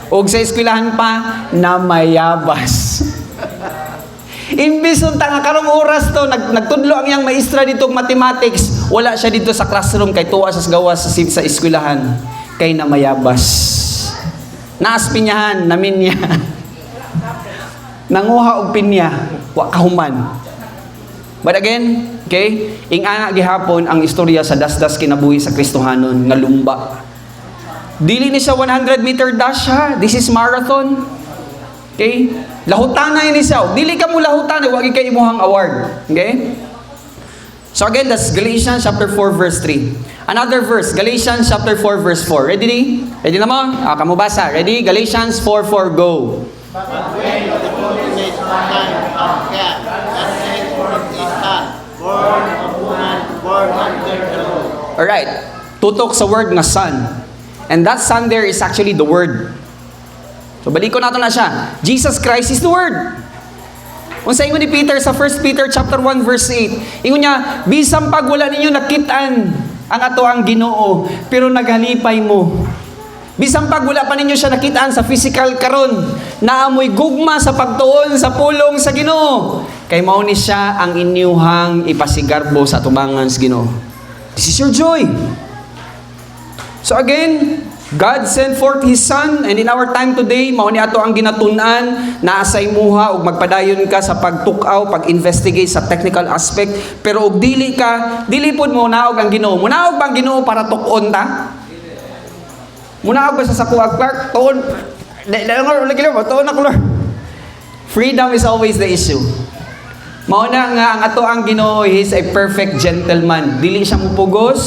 Og sa eskwelahan pa na mayabas. Imbis unta nga karong oras to nagtudlo ang iyang maestra dito mathematics, wala siya dito sa classroom kay tuwa sa gawas sa eskwelahan kay na mayabas. Naas pinyahan, namin niya. Nanguha og pinya, wa kahuman. But again, okay, ing-ana gihapon ang istorya sa dasdas kinabuhi sa Kristohanon nga lumba. Dili ni siya 100-meter dash ha. This is marathon. Okay? Lahutanay ni siya. Dili ka mo lahutanay, wag kay imuhang award. Okay? So again, that's Galatians chapter 4 verse 3. Another verse, Galatians chapter 4 verse 4. Ready? Ready na mo? Kamu basa. Ready? Galatians 4:4 go. But when the fullness of time came, that sent forth his son, born of woman, born under the law. Alright. Tutok sa word nga son. And that son there is actually the word. So balik ko nato na siya. Jesus Christ is the word. Unsa ingon ni Peter sa 1 Peter chapter 1 verse 8. Ingon niya, bisan pag wala ninyo nakitaan ang ato ang Ginoo, pero naghalipay mo. Bisan pag wala pa ninyo siya nakitaan sa physical karon, naamoy gugma sa pagtuon sa pulong sa Ginoo. Kay mao ni siya ang inyuhang ipasigarbo sa tubangan sa Ginoo. This is your joy. So again, God sent forth His Son, and in our time today, mao ni ato ang ginatun-an, naa sa imuha, ug magpadayon ka sa pagtukaw, pag-investigate sa technical aspect, pero og dili pod mo naog ang Ginoo. Munaog bang Ginoo para tukon ta? Munaog ba sa kuwag Clark? Tuon na Clark. Freedom is always the issue. Mao na nga ang ato ang Ginoo, He is a perfect gentleman. Dili siya mupugos.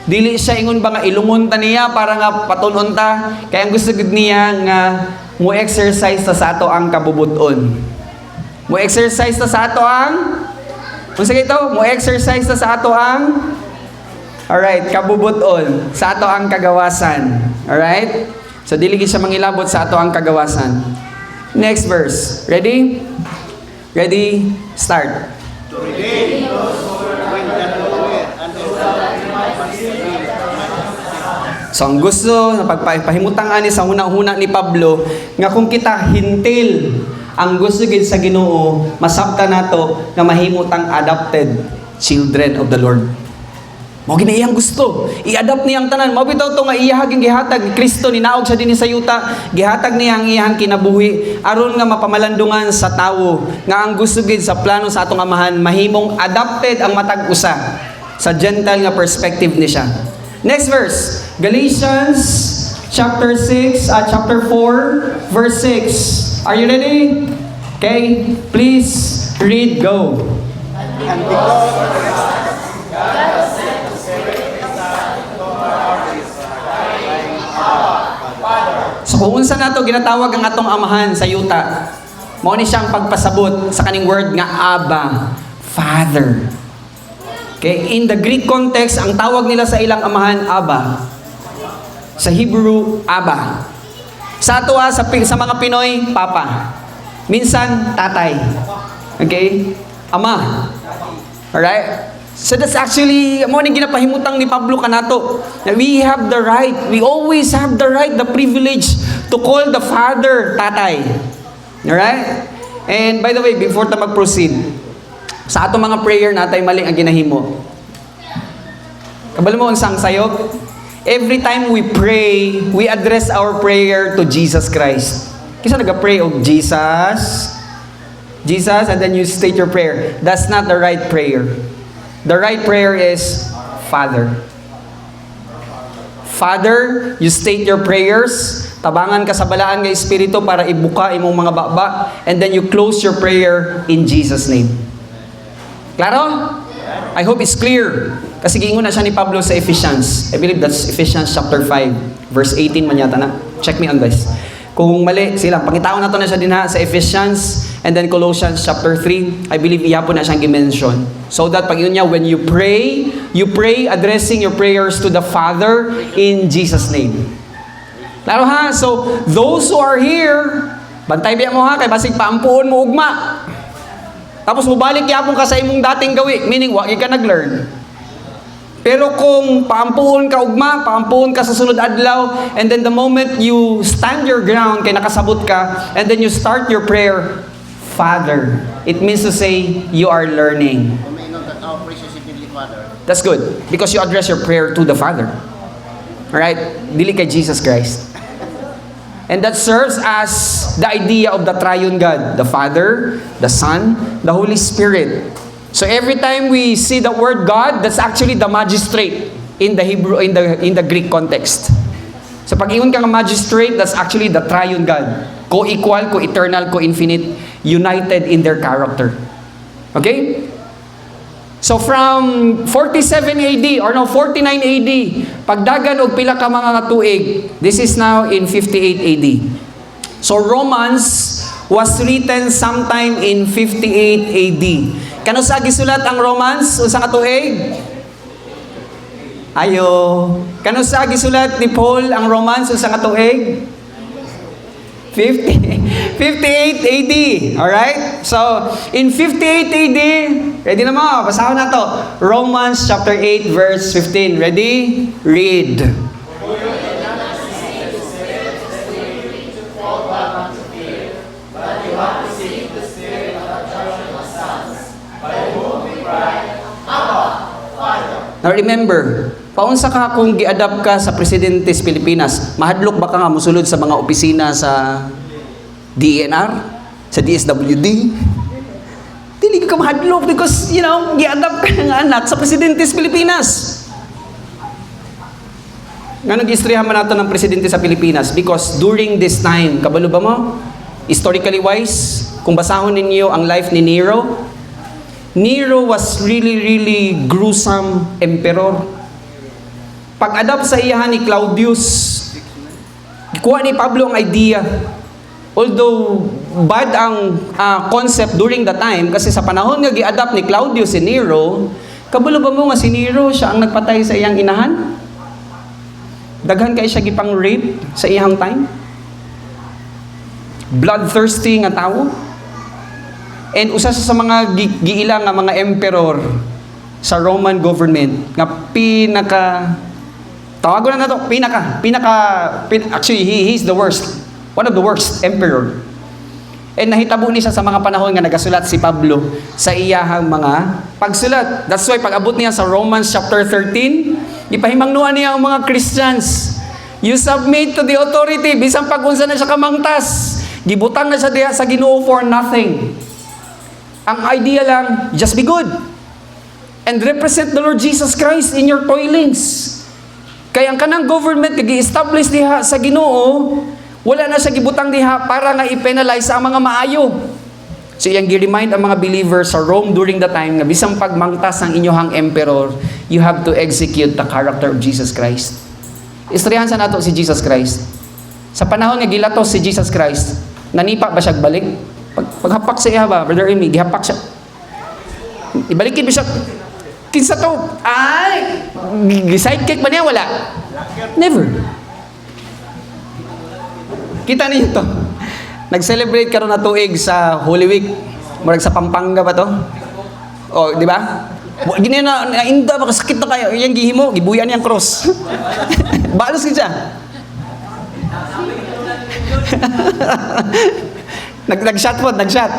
Dili siya ingon ba nga ilungon ta niya para nga patunon ta. Kaya ang gusto gud niya nga mo exercise ta sa ato ang kabubuton. Mo exercise ta sa ato ang unsa gito? Mo exercise ta sa ato ang alright, kabubuton, sa ato ang kagawasan. Alright? So dili gid siya mangilabot sa ato ang kagawasan. Next verse. Ready? Ready? Start. To redeem those who were when that were and to So ang gusto na pagpahimutang ani sa hunang-huna ni Pablo nga kung kita hintil ang gusto gid sa Ginoo, masabta nato nga mahimutang adopted children of the Lord. Mao gini iyang gusto. I-adopt niya ang tanan. Mao bitaw to nga iyahag ang gihatag ni Kristo ninaog sa dinhi sa yuta. Gihatag niya ang iyang kinabuhi aron nga mapamalandungan sa tawo nga ang gusto gid sa plano sa atong amahan mahimong adopted ang matag usa sa gentle nga perspective ni siya. Next verse, Galatians chapter 4 verse 6. Are you ready? Okay, please read, go. and because So kung unsa nato ginatawag ang atong amahan sa yuta, mao ni siyang pagpasabot sa kaning word nga Abba, Father. Okay, in the Greek context, ang tawag nila sa ilang amahan Abba. Sa Hebrew, Abba. Sa ato sa mga Pinoy, Papa. Minsan, tatay. Okay? Ama. Alright? So that's actually, mo ni ginapahimutang ni Pablo kanato. We have the right, we always have the right, the privilege to call the Father tatay. Alright? And by the way, before ta mag-proceed, sa ato mga prayer natay mali ang ginahimo. Kabalo mo unsang sayop? Every time we pray, we address our prayer to Jesus Christ. Kisa naga-pray og Jesus, and then you state your prayer. That's not the right prayer. The right prayer is Father. Father, you state your prayers, tabangan ka sa balaan nga Espiritu para ibuka imong mga baba, and then you close your prayer in Jesus' name. Klaro? I hope it's clear. Kasi giingon na siya ni Pablo sa Ephesians. I believe that's Ephesians chapter 5, verse 18 man yata na. Check me on guys. Kung mali, sila, pangitaon na to na siya din ha sa Ephesians and then Colossians chapter 3. I believe iya po na siyang gimension. So that pag yun niya, when you pray addressing your prayers to the Father in Jesus' name. Laro ha? So, those who are here, bantay biya mo ha, kay basig paampuon mo ugma. Tapos mubalik yapon ka sa imong dating gawi, meaning wag ka nag-learn. Pero kung paampuon ka ugma, paampuon ka sa sunod adlaw, and then the moment you stand your ground, kay nakasabot ka, and then you start your prayer, Father. It means to say, you are learning. We may know that our precious Heavenly Father. That's good, because you address your prayer to the Father. Alright? Dili kay Jesus Christ. And that serves as the idea of the triune God, the Father, the Son, the Holy Spirit. So every time we see the word God, that's actually the magistrate in the Hebrew, in the Greek context. So pag ingon ka nga magistrate, that's actually the triune God. Co-equal, co-eternal, co-infinite, united in their character. Okay? So from 47 AD, or no, 49 AD, pagdagan og pila ka mga tuig, this is now in 58 AD. So Romans was written sometime in 58 AD. Kano sa gisulat ang Romans? Unsa ka tuig? Ayo. Kano sa gisulat ni Paul ang Romans? Unsa ka tuig? 58 AD. Alright? So, in 58 AD, ready na mo? Basahon na to. Romans chapter 8 verse 15. Ready? Read. Now remember, paunsa ka kung gi-adapt ka sa Presidentes Pilipinas, mahadlok ba ka nga musulod sa mga opisina sa DENR, sa DSWD? Dili ka mahadlok because, gi-adapt ka nga anak sa Presidentes Pilipinas. Nga nag-istoryahan man nato ng Presidente sa Pilipinas because during this time, kabalo ba mo? Historically wise, kung basahon ninyo ang life ni Nero, Nero was really gruesome emperor. Pag-adapt sa iyahan ni Claudius, kuha ni Pablo ang idea. Although bad ang concept during the time, kasi sa panahon nga gi-adapt ni Claudius si Nero, kabalo ba mo nga si Nero siya ang nagpatay sa iyang inahan? Daghan kay siya gipang rape sa iyang time? Bloodthirsty nga tao? And usa sa mga giilang nga mga emperor sa Roman government nga tawagon na nato actually he's the worst, one of the worst emperor. And nahitabo ni siya sa mga panahon nga nagasulat si Pablo sa iyahang mga pagsulat. That's why pag abot niya sa Romans chapter 13, ipahimangnuan niya ang mga Christians, you submit to the authority bisan pag unsa na siya kamangtas, gibutang na siya diha sa Ginoo for nothing. Ang idea lang, just be good. And represent the Lord Jesus Christ in your toilings. Kaya ang kanang government nag-i-establish diha sa Ginoo, wala na siya gibutang diha para nga i-penalize ang mga maayo. So iyang gi-remind ang mga believers sa Rome during the time nga bisang pagmangtas ang inyohang emperor, you have to execute the character of Jesus Christ. Istoryahan sa nato si Jesus Christ. Sa panahon nga gilatos si Jesus Christ, nanipa ba siya balik? Paghapak sa iya ba, Brother Amy, gihapak siya. Ibalikin ba siya? Kinsa to? Ay! Sidekick ba niya? Wala. Never. Kita niyo to. Nag-celebrate karon na tuig sa Holy Week. Murag sa Pampanga ba to? O, di ba? Gini na inda baka sakit na kayo. Iyang gihimo, gibuyan niyang cross. Balos ka siya. Nag-shot po, nag-shot.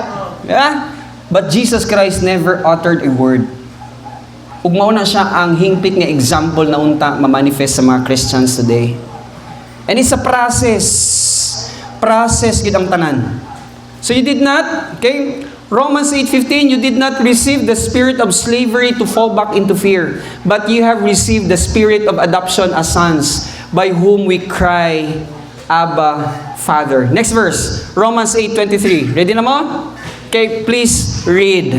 Yeah? But Jesus Christ never uttered a word. Ug mao na siya ang hingpit nga example na unta ma-manifest sa mga Christians today. And it's a process. Process gid ang tanan. So you did not, okay? Romans 8:15, you did not receive the spirit of slavery to fall back into fear, but you have received the spirit of adoption as sons, by whom we cry, Abba, Father. Next verse, Romans 8:23. Ready na mo? Okay, please read.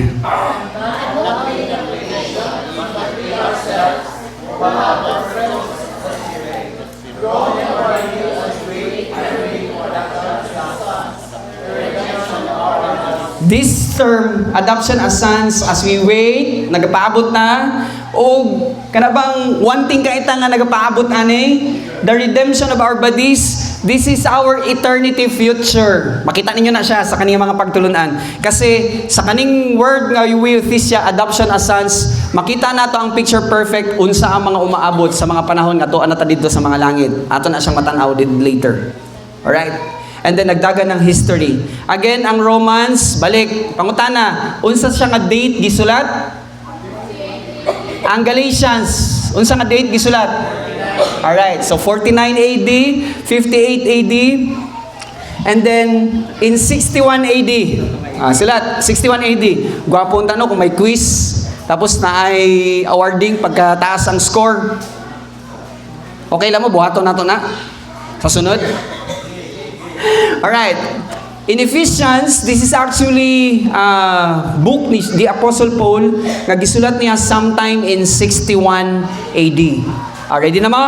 These term, adoption as sons, as we wait, nagapaabot na, o kanabang wanting kaita nga nagapaabot ani, the redemption of our bodies, this is our eternity future. Makita ninyo na siya sa kaniyang mga pagtulunan. Kasi sa kaning word nga euthisia, adoption as sons, makita nato ang picture perfect unsa ang mga umaabot sa mga panahon nga tuan nata dito sa mga langit. Ato na siyang matanaw din later. Alright? And then nagdagan ng history. Again, ang Romans, balik, pangutana, unsa siya nga date gisulat? Ang Galatians, unsa nga date gisulat? Alright, so 49 AD, 58 AD, and then in 61 AD, sulat, 61 AD, gwapo ang tanong kung may quiz, tapos na ay awarding pagkataas ang score. Okay lang mo, buhaton nato na. Sa sunod. Alright. In Ephesians, this is actually book ni the Apostle Paul nga gisulat niya sometime in 61 AD. Ready na mo?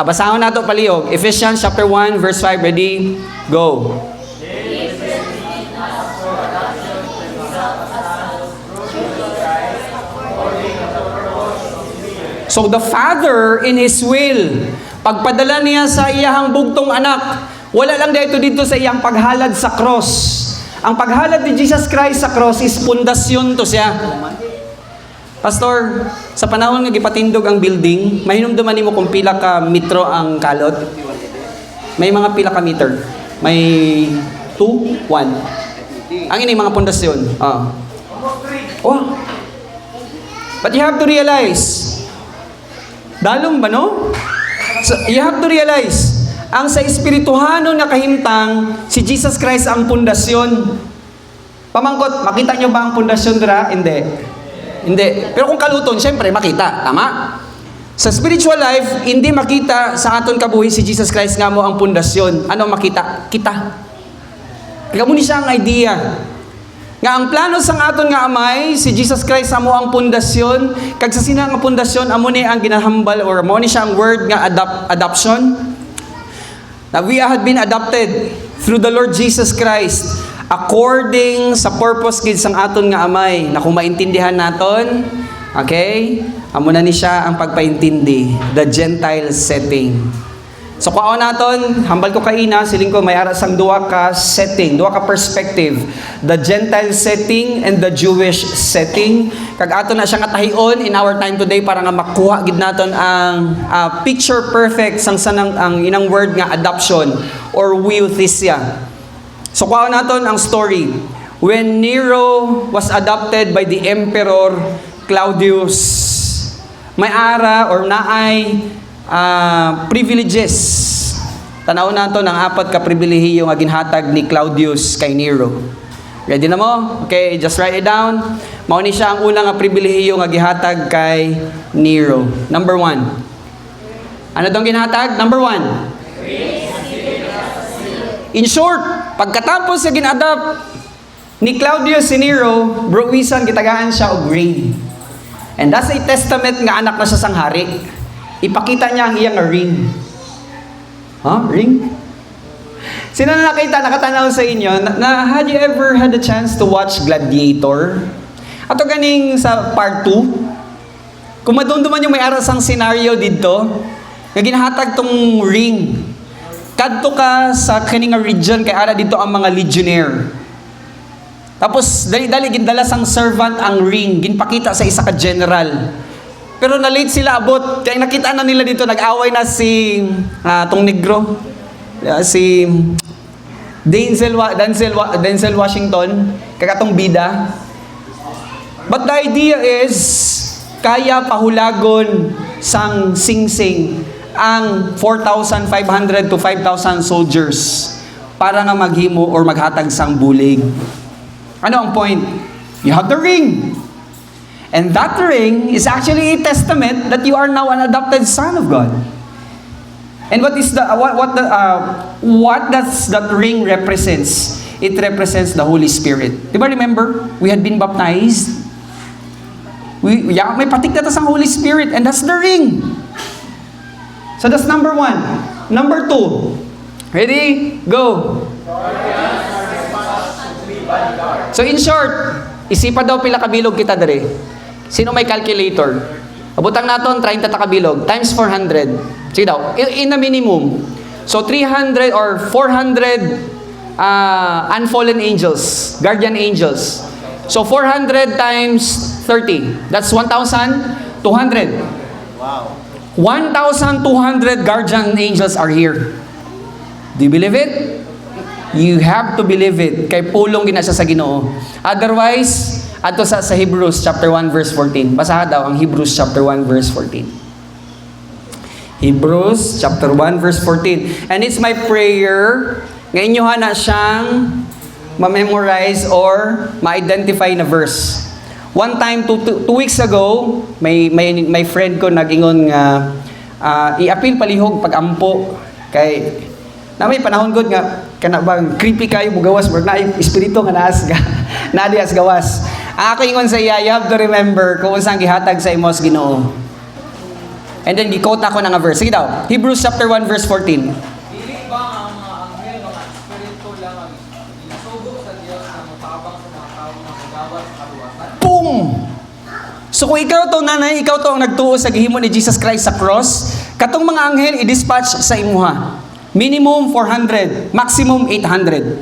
Basahon nato palihog. Ephesians chapter 1 verse 5. Ready? Go. So the Father in His will, pagpadala niya sa iyahang bugtong anak, wala lang dito sa iyang paghalad sa cross. Ang paghalad ni Jesus Christ sa cross is pundasyon to siya. Pastor, sa panahon nga gipatindog ang building, mahinumduman nimo kung pila ka metro ang kalot? May mga pila ka meter. May 2, 1. Ang ini mga pundasyon. Oh. But you have to realize, dalong ba no? So, you have to realize, ang sa espirituhano na kahimtang, si Jesus Christ ang pundasyon. Pamangkot, makita nyo ba ang pundasyon dira? Hindi. Pero kung kaluton, syempre makita. Tama? Sa spiritual life, hindi makita sa aton kabuhi si Jesus Christ nga mo ang pundasyon. Ano makita? Kita. Kaya mo ni siya ang idea. Nga ang plano sang aton nga amay, si Jesus Christ amo ang pundasyon. Kag sa sina nga pundasyon, amo ni ang ginahambal or amo ni siya ang word nga adoption. Now, we have been adopted through the Lord Jesus Christ according sa purpose gid sang aton nga amay na kung maintindihan naton, okay? Amo na ni siya ang pagpaintindi, the Gentile setting. So kuaon naton, hambal ko kaina, siling ko may ara sang duha ka setting, duha ka perspective, the Gentile setting and the Jewish setting. Kag ato na siya nga tahion in our time today para nga makuha gid naton ang picture perfect sang sanang ang inang word nga adoption or euthisia. So kuaon naton ang story. When Nero was adopted by the Emperor Claudius, may ara or naay privileges. Tanaw nato ng 4 ka pribilehiyo nga ginhatag ni Claudius kay Nero. Ready na mo? Okay, just write it down. Mao ni siya ang unang nga pribilehiyo nga gihatag kay Nero. Number 1. Ano dong ginhatag? Number 1. In short, pagkatapos sa gin-adopt ni Claudius si Nero, browisan gitagaan siya og ring. And that's a testament nga anak na siya sang hari. Ipakita niya ang iyang ring. Ring? Sino na nakatanaw sa inyo, had you ever had a chance to watch Gladiator? Ato ganing sa part 2, kung madumduman yung may arasang scenario dito, nga ginahatag tong ring. Kadto ka sa kaning region, kay ara dito ang mga legionnaire. Tapos, dali-dali, gindala sang servant ang ring, ginpakita sa isa ka general. Pero na-late sila abot. Kaya nakita na nila dito, nag-away na si tong negro. Si Denzel Washington. Kakatong bida. But the idea is, kaya pahulagon sang sing-sing ang 4,500 to 5,000 soldiers para nga maghimo or maghatag sang bulig. Ano ang point? You have the ring. And that ring is actually a testament that you are now an adopted son of God. And what does that ring represents? It represents the Holy Spirit. Diba remember, we had been baptized. May patik na tas ang Holy Spirit, and that's the ring. So that's number 1. Number 2. Ready? Go. So in short, Isipa daw pila kabilog kita dere. Sino may calculator? Abutang naton 30 ta kabilog times 400. Sige daw, in a minimum. So 300 or 400 unfallen angels, guardian angels. So 400 times 30. That's 1,200. Wow. 1,200 guardian angels are here. Do you believe it? You have to believe it. Kay pulong ginasa sa Ginoo. Otherwise, ato sa Hebrews chapter 1 verse 14. Basahan daw ang Hebrews chapter 1 verse 14. Hebrews chapter 1 verse 14. And it's my prayer nga inyohan na siyang ma-memorize or ma-identify na verse. One time, two weeks ago, may friend ko nag-ingon nga i-apil palihog pag-ampo kay na may panahon gud nga kana bang creepy kayo bugawas wag na espiritu nga naas ga naadi as gawas. Ako ingon sa iya, you have to remember kung unsang gihatag sa imos Ginoo. And then gi-quote ako na nga verse. Sige daw. Hebrews chapter 1 verse 14. Dili ba ang mga anghel, mga espiritu lang ang isugo sa Diyos na matabang sa mga tao na magawat sa kaluwasan? Boom! So kung ikaw to nanay, ikaw to ang nagtuo sa gihimo ni Jesus Christ sa cross, katong mga anghel i-dispatch sa imuha. Minimum 400, maximum 800.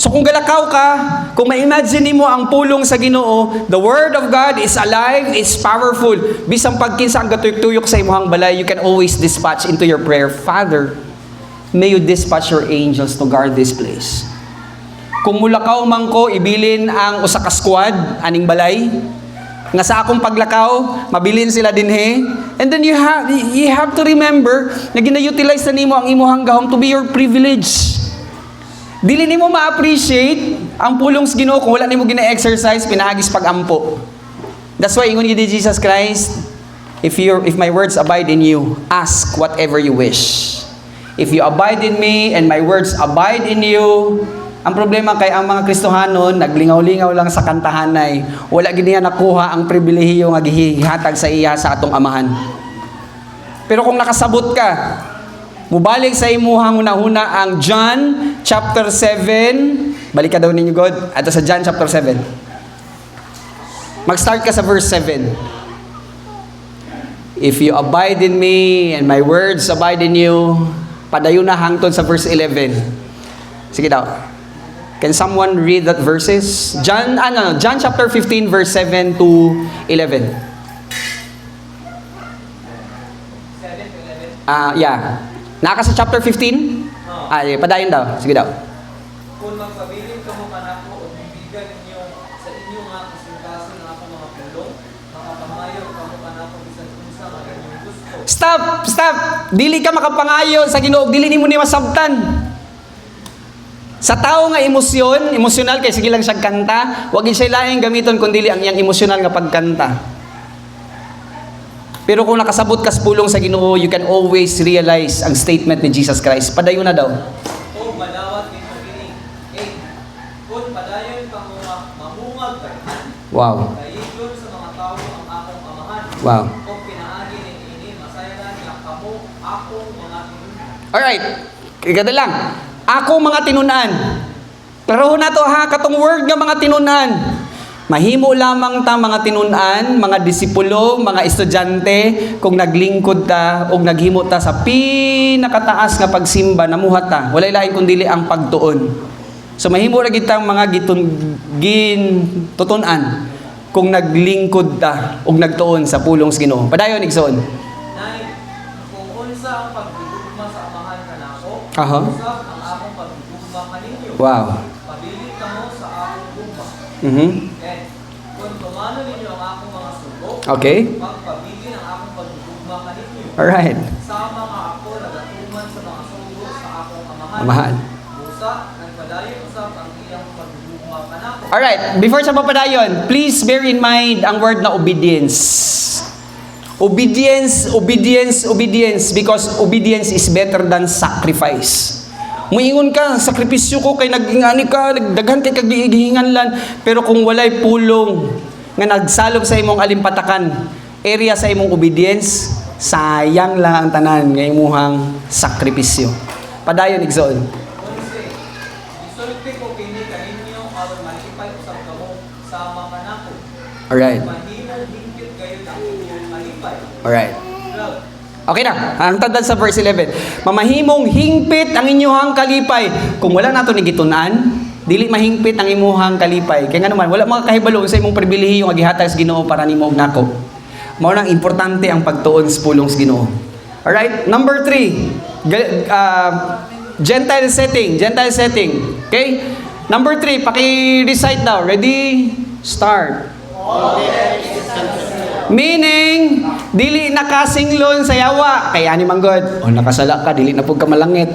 So kung galakaw ka, kung ma-imagine mo ang pulong sa Ginoo, the Word of God is alive, it's powerful. Bisang pagkinsa ang gatuyok-tuyok sa imuhang balay, you can always dispatch into your prayer, Father, may you dispatch your angels to guard this place. Kung mulakaw man ko, ibilin ang usa ka squad, aning balay, nga sa akong paglakaw, mabilin sila dinhe. And then you have to remember na gina-utilize na nimo ang imuhang gahom to be your privilege. Dili nimo ma-appreciate ang pulong sa Ginoo kung wala nimo gina-exercise pinahagis pag-ampo. That's why ingon ni Jesus Christ, if my words abide in you, ask whatever you wish. If you abide in me and my words abide in you, ang problema kay ang mga Kristohanon naglingaw-lingaw lang sa kantahanay. Wala gid niya nakuha ang pribilehiyo nga gihatag sa iya sa atong amahan. Pero kung nakasabot ka, mubalik sa imuhang hunahuna ang John chapter 7. Balik ka daw ninyo God. Ato sa John chapter 7. Mag-start ka sa verse 7. If you abide in me and my words abide in you, padayon na hangtod sa verse 11. Sige daw. Can someone read that verses? John chapter 15 verse 7 to 11. 7 to 11. Yeah. Naka sa chapter 15? Yeah, padayon daw. Sige daw. Kung magpabilin ka mo kanako o bibigan ninyo sa inyo nga kasintasan ng akong mga pulong, makapamayo ka mo kanako bisan unsa nga inyong gusto. Stop! Dili ka makapangayo sa Ginoo, dili nimo ni masabtan. Sa tao nga emosyonal kay sige lang siya kanta, wag siya laing gamiton kundi ang iyang emosyonal nga pagkanta. Pero kung nakasabot ka sa pulong sa Ginoo, you can always realize ang statement ni Jesus Christ. Padayon na daw. O madawat ninyo kini. 8. Kung padayon ka mo mamungag kay Wow. kayigon sa mga tao ang akong amahan. Wow. Kung pinaagi ni ini masayanan niya kamo akong mga tinunan. Alright. Ikada lang. Ako mga tinunan. Klarohon na to ha, katong word nga mga tinunan. Mahimo lamang ta mga tinunan, mga disipulo, mga estudyante, kung naglingkod ta o naghimo ta sa pinakataas nga pagsimba, namuhat ta. Walay lain kundi ang pagtuon. So mahimo ra gitang mga tutunan kung naglingkod ta o nagtuon sa pulong sa Ginoo. Padayon igsoon. 9. Kung unsa ang pagdugma sa amahan kanako, Aha. unsa ang akong pagdugma kaninyo. Wow. Pabili ka mo sa akong gugma. 10. Kung tumano ninyo ang akong mga sugo, Okay. magpabili ang akong pagdugma kaninyo. Alright. Sama nga ako nagatuman sa mga sugo sa akong amahan. Amahan. Busa, nagpadayon usap ang iyang pagdugma kanako. Alright, before sa papadayon, please bear in mind ang word na obedience. Obedience, because obedience is better than sacrifice. Muingon ka, sakripisyo ko kay nagingani ka, nagdaghan kay kagihinganlan, pero kung walay pulong nga nagsalop sa imong alimpatakan, area sa imong obedience, sayang lang ang tanan nga imuhang sakripisyo. Padayon igsoon. 11. Isulti ko kini kaninyo aron malipay usab kamo makasama ka nako. Alright. Mahimong hingpit kayo ng inyong kalipay. Alright. 12. Okay na, ang tandaan sa verse 11. Mamahimong hingpit ang inyuhang kalipay. Kung wala nato ni gitunan, dili mahingpit ang imuhang kalipay. Kaya nga naman, wala mga kahibalo sa imong pribilehiyo nga gihatag sa Ginoo para nimo og nako. Mao nang importante ang pagtuon sa pulong sa Ginoo. Alright, number 3. Gentile setting. Okay? Number 3, paki-recite daw. Ready? Start. Meaning, dili nakasinglon sa yawa. Kaya ni manggod, o nakasala ka, dili na pug ka malangit.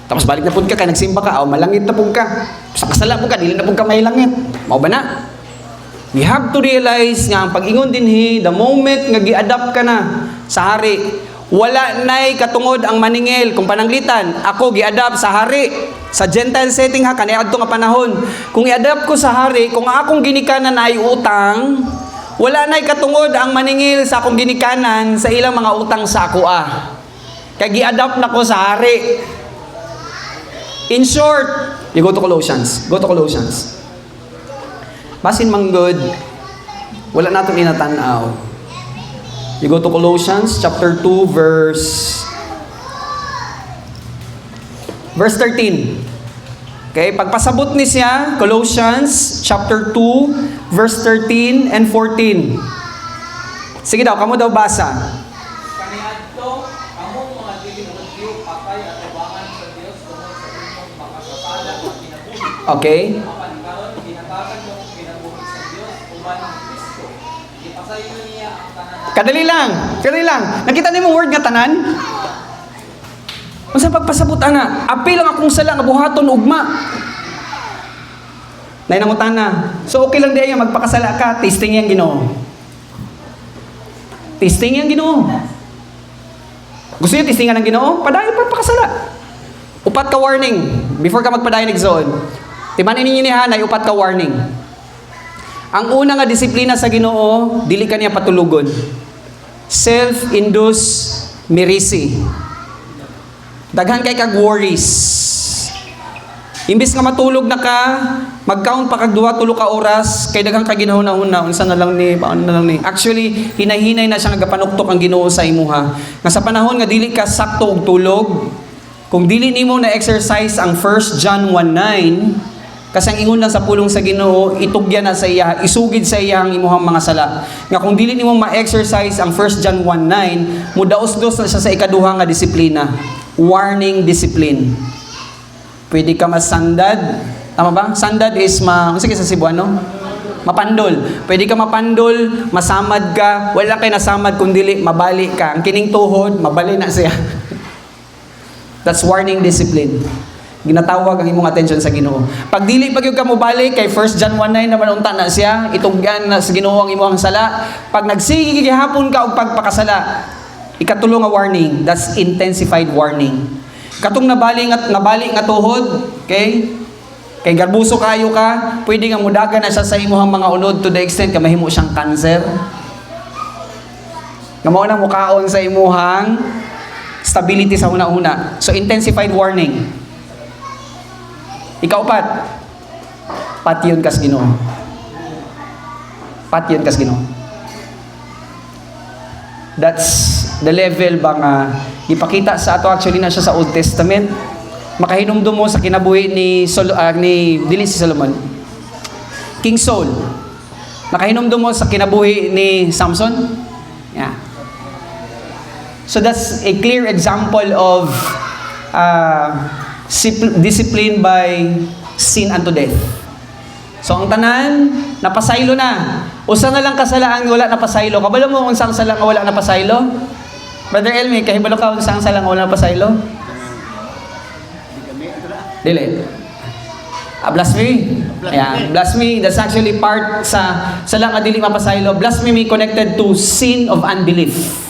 Tapos balik na pud ka, kaya nagsimba ka, o malangit na pud ka. Sa kasala pud ka, dili na pud ka may langit. Mao ba na? We have to realize nga ang pag-ingon dinhi, the moment nga gi-adapt ka na sa hari, wala nay katungod ang maningil kung pananglitan. Ako gi-adapt sa hari. Sa Gentile setting ha, kaniadto nga panahon. Kung i-adapt ko sa hari, kung akong ginikanan ay utang, wala na'y katungod ang maningil sa akong ginikanan sa ilang mga utang sa ako Kaya gi-adapt na ko sa hari. In short, you go to Colossians. Basin manggod, wala nato inatanaw. You go to Colossians chapter 2 verse 13. Okay, pagpasabot ni siya, Colossians chapter 2 verse 13 and 14. Sige daw, kamo daw basa. Kaniadto, among mga dili mo patay at tubangan sa Dios tungod sa inyong makasasala at kinabuhi. Okay. Apan karon ginatagan mo ang kinabuhi sa Dios uban ng Kristo. Ipasayo niya ang tanan. Kadali lang. Nakita niyo yung word nga tanan? Unsa pagpasabot ana? Apil lang akong sala nga buhaton ugma. Nay nangutan na. So okay lang diya magpakasala ka, testing yang Ginoo. Testing yang Ginoo. Gusto niyo testingan ng Ginoo? Padayon pagpakasala. Upat ka warning before ka magpadayon igsoon. Timanin ninyo ni Hanay, upat ka warning. Ang una nga disiplina sa Ginoo, dili ka niya patulugon. Self-induced mercy. Daghan kay kag worries. Imbis nga matulog na ka, mag-count pa kag 2-3 ka oras, kay daghan ka ginahuna-huna, unsa na lang ni, paano na lang ni. Actually, hinay-hinay na siya nga gapanuktok ang Ginoo sa imuha. Nga sa panahon nga dili ka sakto og tulog, kung dili nimo na exercise ang 1 John 1:9, kasi ang ingon lang sa pulong sa Ginoo, itugyan na sa iya, isugid sa iya ang imuhang mga sala. Nga kung dili nimo ma-exercise ang 1 John 1:9, mudaos-dos na siya sa ikaduha nga disiplina. Warning discipline. Pwede ka masandad. Tama ba? Sandad is sige sa Cebuano? Mapandol. Pwede ka mapandol, masamad ka, wala kay nasamad kundi mabali ka. Ang kining tuhod, mabali na siya. That's warning discipline. Ginatawag ang imong attention sa Ginoo. Pag dili pag yung ka mobalik kay 1 John 1:9 naman unta na siya, itugyan na sa Ginoo ang imong sala. Pag nagsigi gihapon ka og pagpakasala, ikatulo nga warning, that's intensified warning. Katong nabali nga tuhod, okay? Kay garbuso kayo ka, pwede nga mudagan na siya sa imong mga unod to the extent ka mahimo siyang cancer. Nga mao na mukaon sa imuhang stability sa una-una. So intensified warning. Ikaw patyon kas Ginoo. Patyon kas Ginoo. That's the level ba nga ipakita sa ato actually na siya sa Old Testament. Makahinumdum mo sa kinabuhi ni dili si Solomon. King Saul. Makahinumdum mo sa kinabuhi ni Samson. Yeah. So that's a clear example of discipline by sin unto death. So ang tanan, napasaylo na. Usa na lang kasalaan nga wala napasaylo. Kabalo mo unsang sala nga wala napasaylo? Brother Elmi, kahibalo ka unsang sala nga wala napasaylo? Dili. Blasphemy. Yeah, blasphemy, that's actually part sa sala nga dili mapasaylo. Blasphemy connected to sin of unbelief.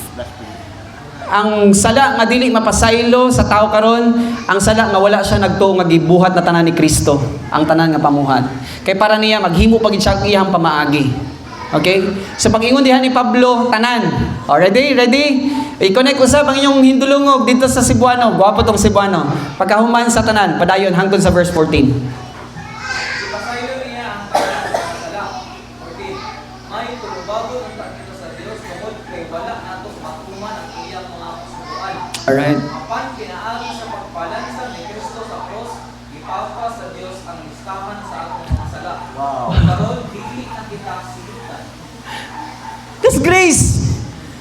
Ang sala nga dili mapasaylo sa tao karon, ang sala nga wala siya nagtuo nga gibuhat na tanan ni Kristo, ang tanan nga pamuhat. Kay para niya maghimo pagid siya iyang pamaagi. Okay? So pag-ingon diha ni Pablo, tanan. Oh, ready? I-connect usab ang inyong hindulungog dito sa Cebuano. Gwapo tong Cebuano. Pagkahuman sa tanan, padayon hangtod sa verse 14. Ipasayo niya ang tanan sa sala. Pasalamat ang kita sa Dios tungod kay wala nato matuman ang iyang mga kasuguan. Alright. Apan pinaagi sa pagpalansa ni Kristo sa cross, ipapa sa Dios ang listahan sa atong mga sala. Wow. Karon dili na kita silutan. That's grace.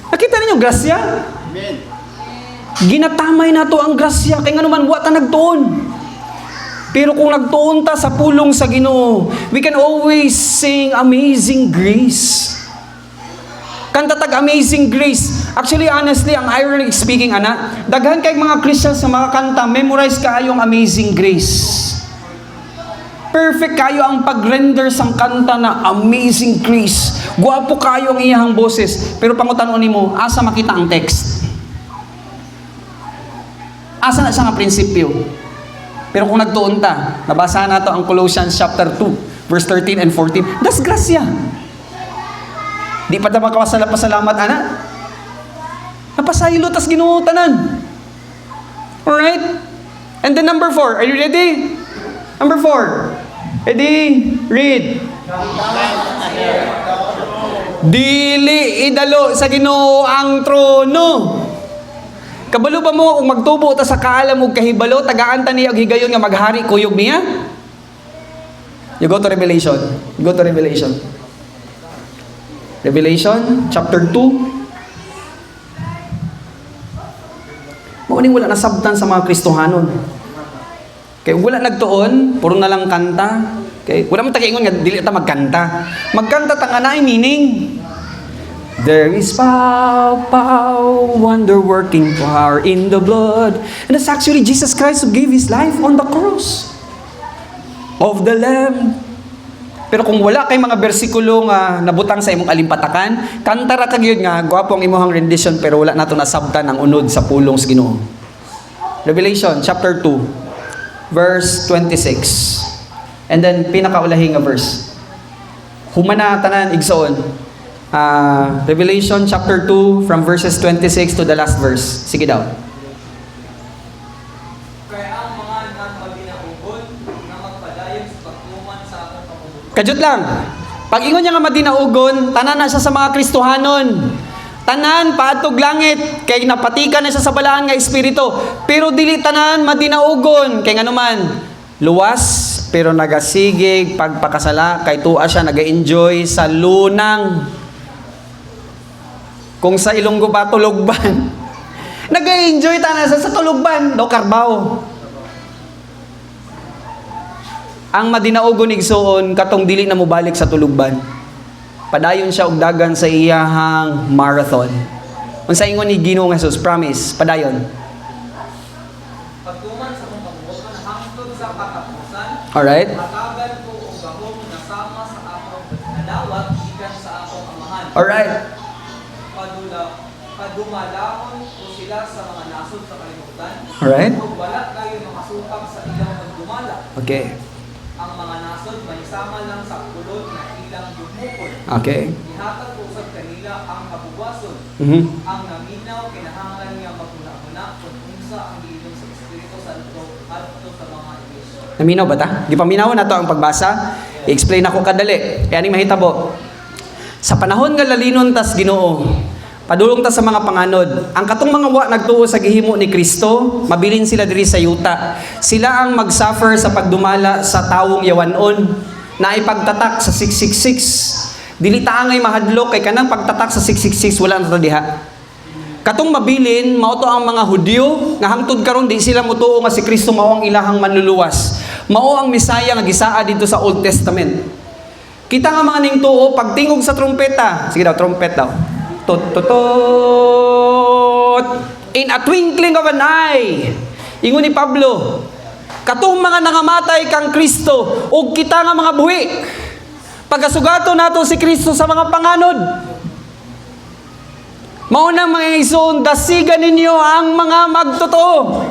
Nakita ninyo grasya? Amen. Ginatamay na to ang grasya kay nga naman wa ta nagtuon. Pero kung nagtuon ta sa pulong sa Ginoo, we can always sing Amazing Grace. Kanta tag Amazing Grace. Actually, honestly, ang ironic speaking, ana, daghan kay mga Christians sa mga kanta, memorize kaayong Amazing Grace. Perfect kayo ang pag-render sang kanta na Amazing Grace. Guwapo kayo ang iyahang boses. Pero pangutanon nimo, asa makita ang text? Asa na siya nga prinsipyo? Pero kung nagtuon ta, nabasa na to ang Colossians chapter 2, verse 13 and 14. Das grasya. Di pa ta makapasalamat, ana? Napasaylo tas Ginoo tanan. Alright? And then number 4, are you ready? Number 4. Ready? Read. Dili idalo sa Ginoo ang trono. Kabalo ba mo kung magtubo ta sa kaalam ug kahibalo tagaan ta niya og higayon nga maghari kuyog niya? You go to Revelation. You go to Revelation. Revelation chapter 2. Mao ning wala nasabtan sa mga Kristohanon. Kay wala nagtuon, puro na lang kanta. Kay wala man tagiingon nga dili ta magkanta. Magkanta ta nga naay meaning. There is power, wonder-working power in the blood. And it's actually Jesus Christ who gave His life on the cross of the Lamb. Pero kung wala kay mga bersikulo nga nabutang sa imong alimpatakan, kantara ka gyud nga gwapo ang imong rendition pero wala nato nasabtan ang unod sa pulong sa Ginoo. Revelation chapter 2 verse 26. And then pinakaulahi nga verse. Humana tanan igsoon. Revelation chapter 2 from verses 26 to the last verse. Sige daw. Kaya ang mga nagpabinaugod na magpadayon sa pagtuman sa atong pamumuno. Kajut lang. Pag ingon niya nga madinaugon, tanan na siya sa mga Kristohanon. Tanan paadtog langit kay napatikan na siya sa balaan nga espiritu. Pero dili tanan madinaugon kay nganuman luwas pero nagasigig pagpakasala kay tuwa siya naga-enjoy sa lunang. Kung sa Ilonggo pa tulugban. Nag-enjoy tanan sa tulugban, do Carabao. Ang madinaugon igsuon katong dili na mobalik sa tulugban. Padayon siya og dagan sa iyahang marathon. Unsa ingon ni Ginoong Jesus, promise, padayon. Pagtuman sa akong pamumuno hangtod sa katapusan. Alright? Matagan ko og gahom na sama sa akong nadawat gikan sa akong amahan. Alright. Padumalahon ko sila sa mga nasod sa kalibutan. Alright. Kung wala kayo makasupang sa ilang pagdumala. Okay. Ang mga nasod mahisama lang sa kulod na ilang yumukol. Okay. Ihatag ko sa kanila ang kabuwason. Ang naminaw kinahanglan niya magmuna-muna kung unsa ang giingon sa Espiritu Santo adto sa mga iglesia. Naminaw ba ta? Gipaminaw na to ang pagbasa. I-explain ako kadali. Kaya aning mahitabo. Sa panahon nga lalinon tas Ginoo, padulong ta sa mga panganod. Ang katong mga wa nagtuo sa gihimo ni Kristo, mabilin sila diri sa yuta. Sila ang mag-suffer sa pagdumala sa tawong yawanon na ipagtatak sa 666. Dili ta angay mahadlok kay kanang pagtatak sa 666 wala na to diha. Katong mabilin mao to ang mga Hudyo nga hangtod karon di sila motuo nga si Kristo mao ang ilahang manluluwas. Mao ang Misaya nga gisaa dito sa Old Testament. Kita nga mga ning tuo pagtingog sa trumpeta. Sige daw, trumpet daw. Tut-tut-tut. In a twinkling of an eye. Ingon ni Pablo, katong mga nangamatay kang Kristo ug kita nga mga buhi. Pagasugato nato si Kristo sa mga panganod. Maunang mga igsoon, dasigan ninyo ang mga magtotoo.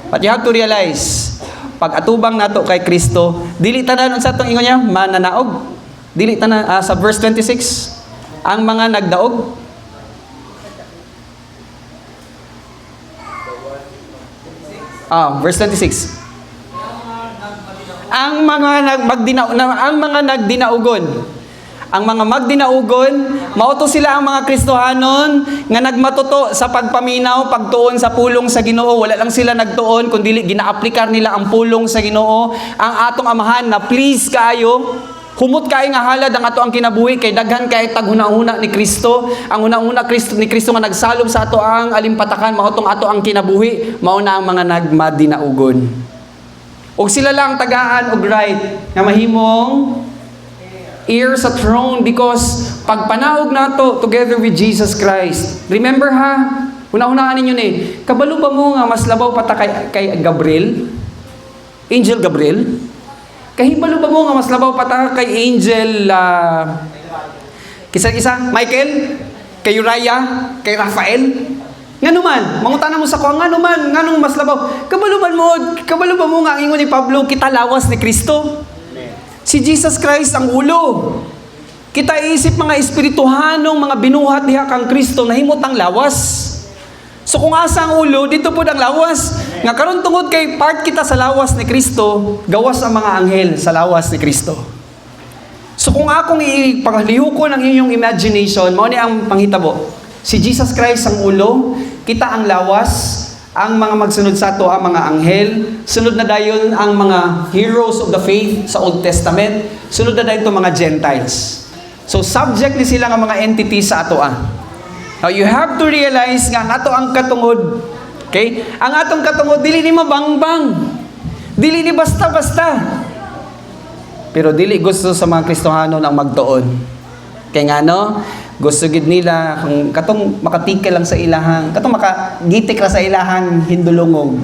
But you have to realize, pag atubang nato kay Kristo, dili tanan unsa tong ingon niya mananaog. Dili tanan sa verse 26, ang mga nagdaog. Verse 26. Ang mga nagdinaugon. Ang mga magdinaugon, mauto sila ang mga Kristohanon nga nagmatuto sa pagpaminaw, pagtuon sa pulong sa Ginoo. Wala lang sila nagtuon, kundi ginaaplikar nila ang pulong sa Ginoo. Ang atong amahan na please kaayo, humot kay nga halad ang ato ang kinabuhi kay daghan kay taghuna-huna ni Kristo. Ang una-una ni Kristo nga nagsalob sa ato ang alimpatakan, mautong ato ang kinabuhi, mao na ang mga nagmadinaugon. Og sila lang tagaan og right nga mahimong heir sa throne because pagpanaog nato together with Jesus Christ. Remember ha, una-unahan ninyo ni, kabalo ba mo nga mas labaw pa ta kay Gabriel? Angel Gabriel? Kahibalo ba mo nga mas labaw pa ta kay Angel kisa-isa? Michael? Kay Uriah? Kay Raphael? Ngano man, mangutana mo sa ko, ngano man, nganong mas labaw? Kabalo ba mo nga ang ingon ni Pablo, kita lawas ni Kristo? Si Jesus Christ ang ulo. Kita isip mga espirituhanong mga binuhat diha kang Kristo nahimot ang lawas. So kung asa ang ulo, dito po ang lawas. Nga karon tungod kay part kita sa lawas ni Kristo, gawas ang mga anghel sa lawas ni Kristo. So kung akong ipaglihukon ang inyong imagination, mao ni ang panghitabo. Si Jesus Christ ang ulo, kita ang lawas, ang mga magsunod sa ato ang mga anghel, sunod na dayon ang mga heroes of the faith sa Old Testament, sunod na dayon mga Gentiles. So subject ni sila nga mga entities sa ato. Now you have to realize nga ang ato ang katungod, okay? Ang atong katungod dili ni mabangbang. Dili ni basta-basta. Pero dili gusto sa mga Kristohanon ang magtuon. Kay ngano? Gusto gid nila kung katong makatikal lang sa ilahang, katong makagitik lang sa ilahang hindulungog.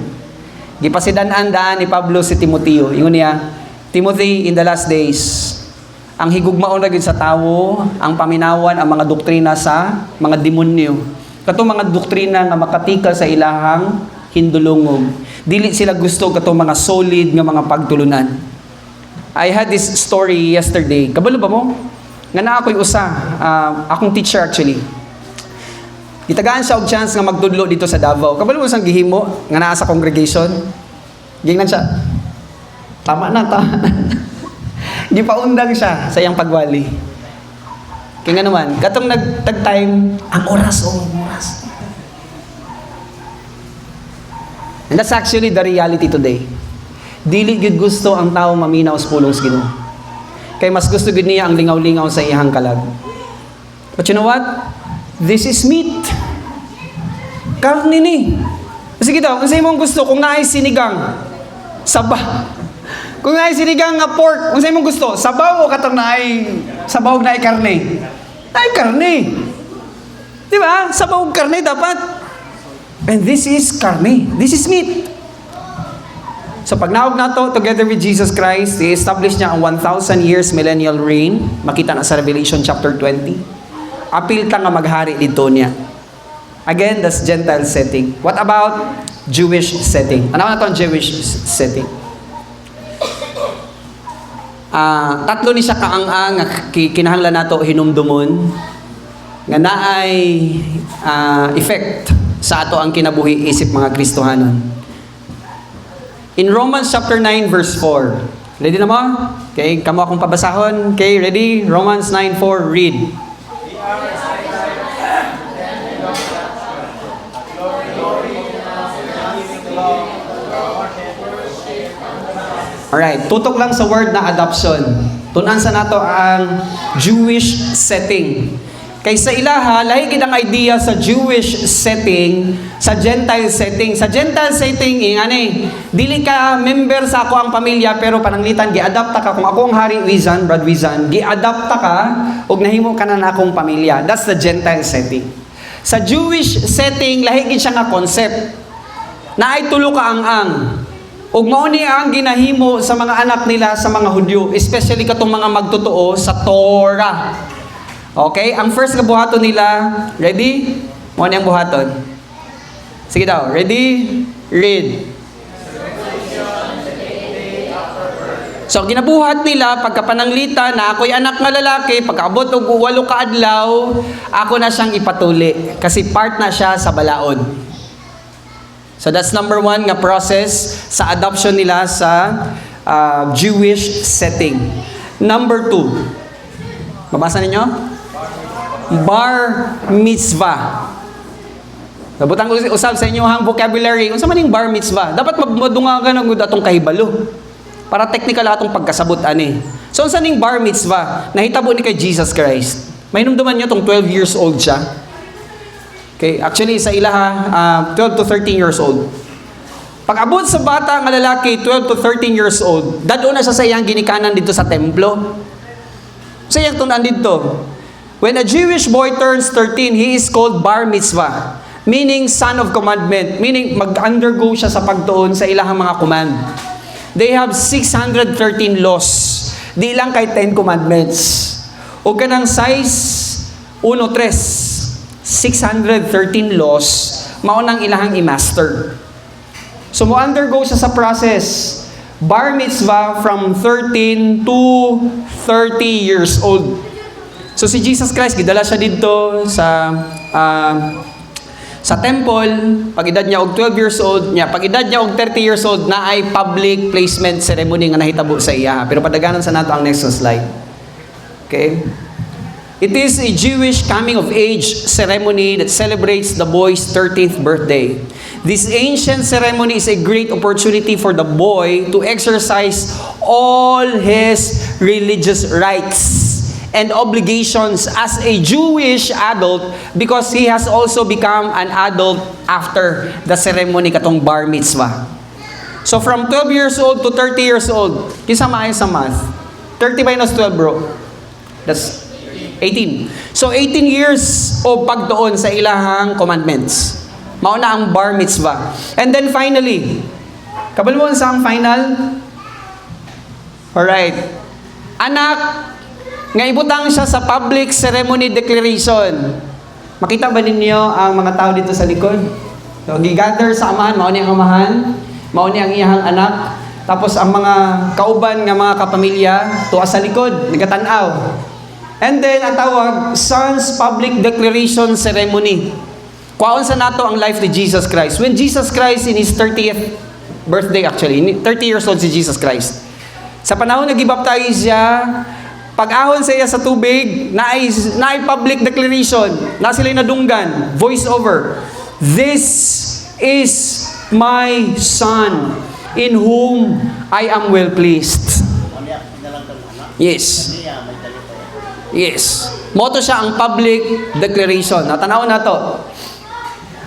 Gipasidan-an daan ni Pablo si Timoteo. Ingon niya, Timothy, in the last days, ang higugmaon ra gid sa tawo, ang paminawan ang mga doktrina sa mga demonyo. Katong mga doktrina nga makatikal sa ilahang hindulungog. Dili sila gusto katong mga solid nga mga pagtulunan. I had this story yesterday. Kabalo ba mo? Nga na ako'y akong teacher actually. Gitagaan siya og chance nga magtudlo dito sa Davao. Kabalo mo sang gihimo nga naa sa congregation. Gingnan siya. Tama na. Gipaundang siya sa iyang pagwali. Kaya nga naman, katong nagtag-time, ang oras. And that's actually the reality today. Dili gid gusto ang tao maminaw sa pulong sa Ginoo. Kay mas gusto gid niya ang lingaw-lingaw sa iyang kalag. But you know what? This is meat. Karne ni. Sige daw, kung sa imong gusto, kung naay sinigang, saba. Kung naay sinigang nga pork, kung sa imong gusto, sabaw o katong naay sabaw naay karne. Naay karne. Di ba? Sabaw karne dapat. And this is karne. This is meat. So pag naog nato together with Jesus Christ, i-establish niya ang 1,000 years millennial reign. Makita na sa Revelation chapter 20. Apil ta nga maghari dito niya. Again, that's Gentile setting. What about Jewish setting? Ano na to ang Jewish setting? Tatlo ni siya kaang-ang kinahanglan nato hinumdumon nga naay effect sa ato ang kinabuhi isip mga Kristohanon. In Romans chapter 9 verse 4. Ready na mo? Okay, kamo akong pabasahon. Okay, ready? Romans 9:4, read. Alright, tutok lang sa word na adoption. Tunan sa nato ang Jewish setting. Kaysa ilaha, lahi gid ang idea sa Jewish setting, sa Gentile setting. Sa Gentile setting, dili ka member sa ako ang pamilya, pero pananglitan, gi-adapt ka. Kung ako ang hari Wizan, Brad Wizan, gi-adapt ka, ug nahimo ka na akong pamilya. That's the Gentile setting. Sa Jewish setting, lahi gid siya nga concept. Naay tulo ka ang ug mao ni ang ginahimo sa mga anak nila sa mga Hudyo, especially katong mga magtotoo sa Torah. Okay, ang first nga buhaton nila, ready? Mo ni ang buhaton. Sige daw, ready? Read. So ginabuhat nila pagkapananglita na ako'y anak nga lalaki, pagkaabot og 8 ka adlaw, ako na siyang ipatuli kasi part na siya sa balaod. So that's number 1 nga process sa adoption nila sa Jewish setting. Number 2, Mabasa ninyo? Bar mitzvah. Nabutang usab sa inyohang vocabulary. Unsa man yung bar mitzvah? Dapat madungagan ang atong kahibalo. Para technical atong pagkasabot ani. So unsa ning bar mitzvah? Nahitabo ni kay Jesus Christ. May numduman niyo tong 12 years old siya. Okay, actually sa ilaha 12 to 13 years old. Pag abot sa bata nga lalaki 12 to 13 years old, dadto na siya sa iyang ginikanan dito sa templo. Sa iyang tunan dito. When a Jewish boy turns 13, he is called bar mitzvah, meaning son of commandment, meaning mag-undergo siya sa pagtuon sa ilahang mga command. They have 613 laws. Di lang kay 10 commandments. O kanang size 1:3, 613 laws, maunang ilahang i-master. So mo undergo siya sa process. Bar mitzvah from 13 to 30 years old. So si Jesus Christ, gidala siya dito sa temple, pag edad niya og 12 years old, pag edad niya og 30 years old, na ay public placement ceremony nga nahitabo sa iya. Pero padaganan sa nato ang next slide. Okay? It is a Jewish coming of age ceremony that celebrates the boy's 13th birthday. This ancient ceremony is a great opportunity for the boy to exercise all his religious rights and obligations as a Jewish adult because he has also become an adult after the ceremony katong bar mitzvah. So from 12 years old to 30 years old, kisa maayon sa math. 30 minus 12, bro. That's 18. So 18 years o pagtuon sa ilahang commandments. Mauna ang bar mitzvah. And then finally, kabalo mo sa ang final? Alright. Anak, nga ibutang siya sa public ceremony declaration. Makita ba ninyo ang mga tao dito sa likod? So, gigather sa amahan, mauni ang amahan, mauni ang iyahang anak, tapos ang mga kauban nga mga kapamilya, tuwa sa likod, nagkatanaw. And then, ang tawag, Son's Public Declaration Ceremony. Kuwaon sa nato ang life ni Jesus Christ. When Jesus Christ in His 30th birthday actually, 30 years old si Jesus Christ. Sa panahon na gibaptize siya, pag-ahon sa iya sa tubig, naay public declaration, na sila'y nadunggan, voice over. This is my Son, in whom I am well pleased. Yes. Yes. Moto siya ang public declaration. Natanaw na to.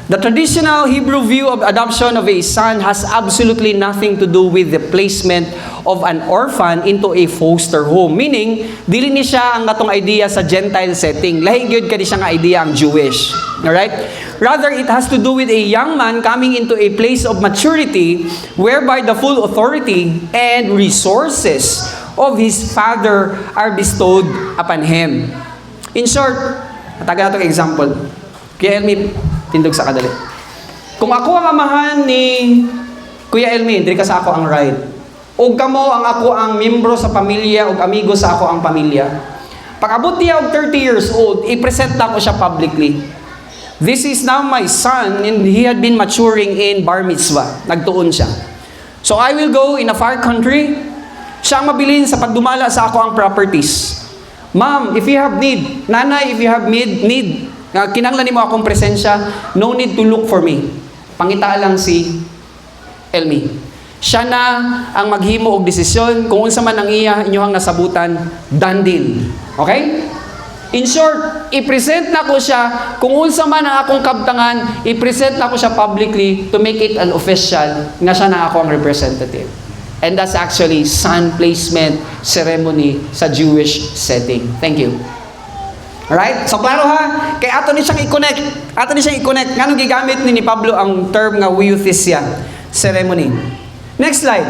The traditional Hebrew view of adoption of a son has absolutely nothing to do with the placement of an orphan into a foster home. Meaning, dili ni siya ang natong idea sa Gentile setting. Lahi gyud kadi siya nga idea ang Jewish. Alright? Rather, it has to do with a young man coming into a place of maturity whereby the full authority and resources of his father are bestowed upon him. In short, matagal na itong example. Kuya Elmi, tindog sa kadali. Kung ako ang amahan ni Kuya Elmi, diri ka sa ako ang right. O kamo ang ako ang membro sa pamilya o amigo sa ako ang pamilya. Pag abot niya og 30 years old, i-present na ko siya publicly. This is now my son and he had been maturing in bar mitzvah. Nagtuon siya. So I will go in a far country. Siya ang mabilin sa pagdumala sa ako ang properties. Ma'am, if you have need, nanay, if you have need, kinanglan mo akong presensya, no need to look for me. Pangita lang si Elmi. Siya na ang maghimo og desisyon kung unsa man ang inyong nasabutan, done deal. Okay? In short, i-present na ko siya kung unsa man ang akong kabtangan, i-present na ko siya publicly to make it an official nga siya na ako ang representative. And that's actually son placement ceremony sa Jewish setting. Thank you. Alright? So, klaro ha? Kaya ato ni siyang i-connect. Nga gigamit ni Pablo ang term nga Euthesia ceremony. Next slide.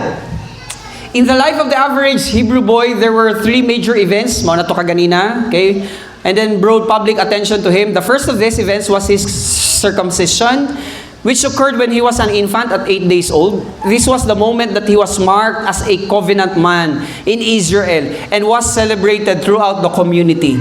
In the life of the average Hebrew boy, there were 3 major events. Mao na to kaganina. Okay? And then brought public attention to him. The first of these events was his circumcision, which occurred when he was an infant at 8 days old. This was the moment that he was marked as a covenant man in Israel and was celebrated throughout the community.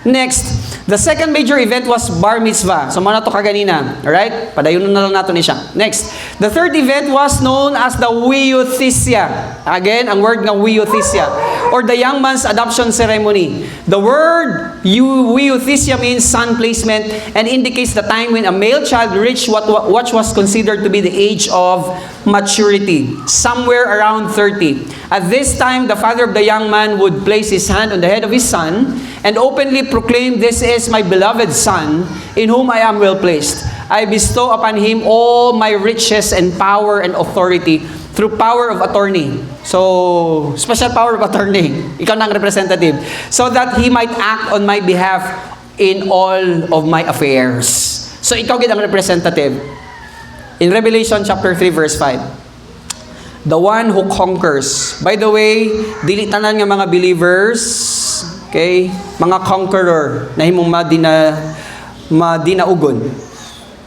Next, the second major event was bar mitzvah. So, mana to kaganina. Alright? Padayon na lang nato ni siya. Next, the third event was known as the Euthesia. Again, ang word ng Euthesia. or the young man's adoption ceremony. The word euthanasia means son placement and indicates the time when a male child reached what was considered to be the age of maturity, somewhere around 30. At this time, the father of the young man would place his hand on the head of his son and openly proclaim, "This is my beloved son, in whom I am well pleased. I bestow upon him all my riches and power and authority through power of attorney." So, special power of attorney. Ikaw na ang representative. So that he might act on my behalf in all of my affairs. So, ikaw gid ang representative. In Revelation chapter 3 verse 5. The one who conquers. By the way, dili tanan nga mga believers, okay, mga conqueror na himong madinaugon,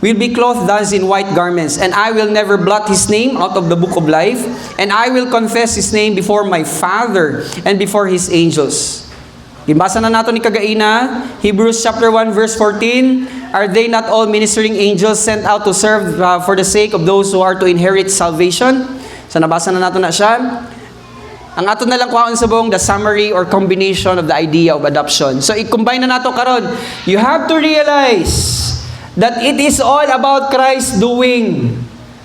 will be clothed thus in white garments, and I will never blot his name out of the book of life, and I will confess his name before my Father and before his angels. Gibasa na nato ni kagaina, Hebrews chapter 1 verse 14, are they not all ministering angels sent out to serve for the sake of those who are to inherit salvation? So nabasa na nato na siya. Ang ato na lang kuhaon sa buong the summary or combination of the idea of adoption. So i-combine na nato karon. You have to realize that it is all about Christ doing.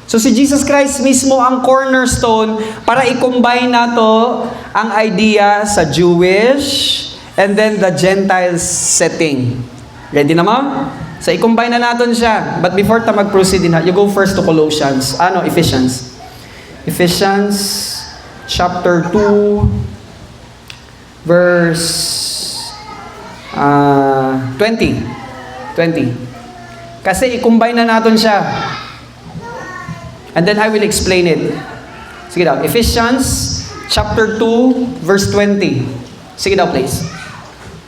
So si Jesus Christ mismo ang cornerstone para i-combine nato ang idea sa Jewish and then the Gentile setting. Ready na mo? So i-combine na natin siya. But before ta mag-proceed din, you go first to Colossians. Ephesians. Ephesians chapter 2 verse 20. Kasi i-combine na natin siya. And then I will explain it. Sige daw. Ephesians chapter 2 verse 20. Sige daw please.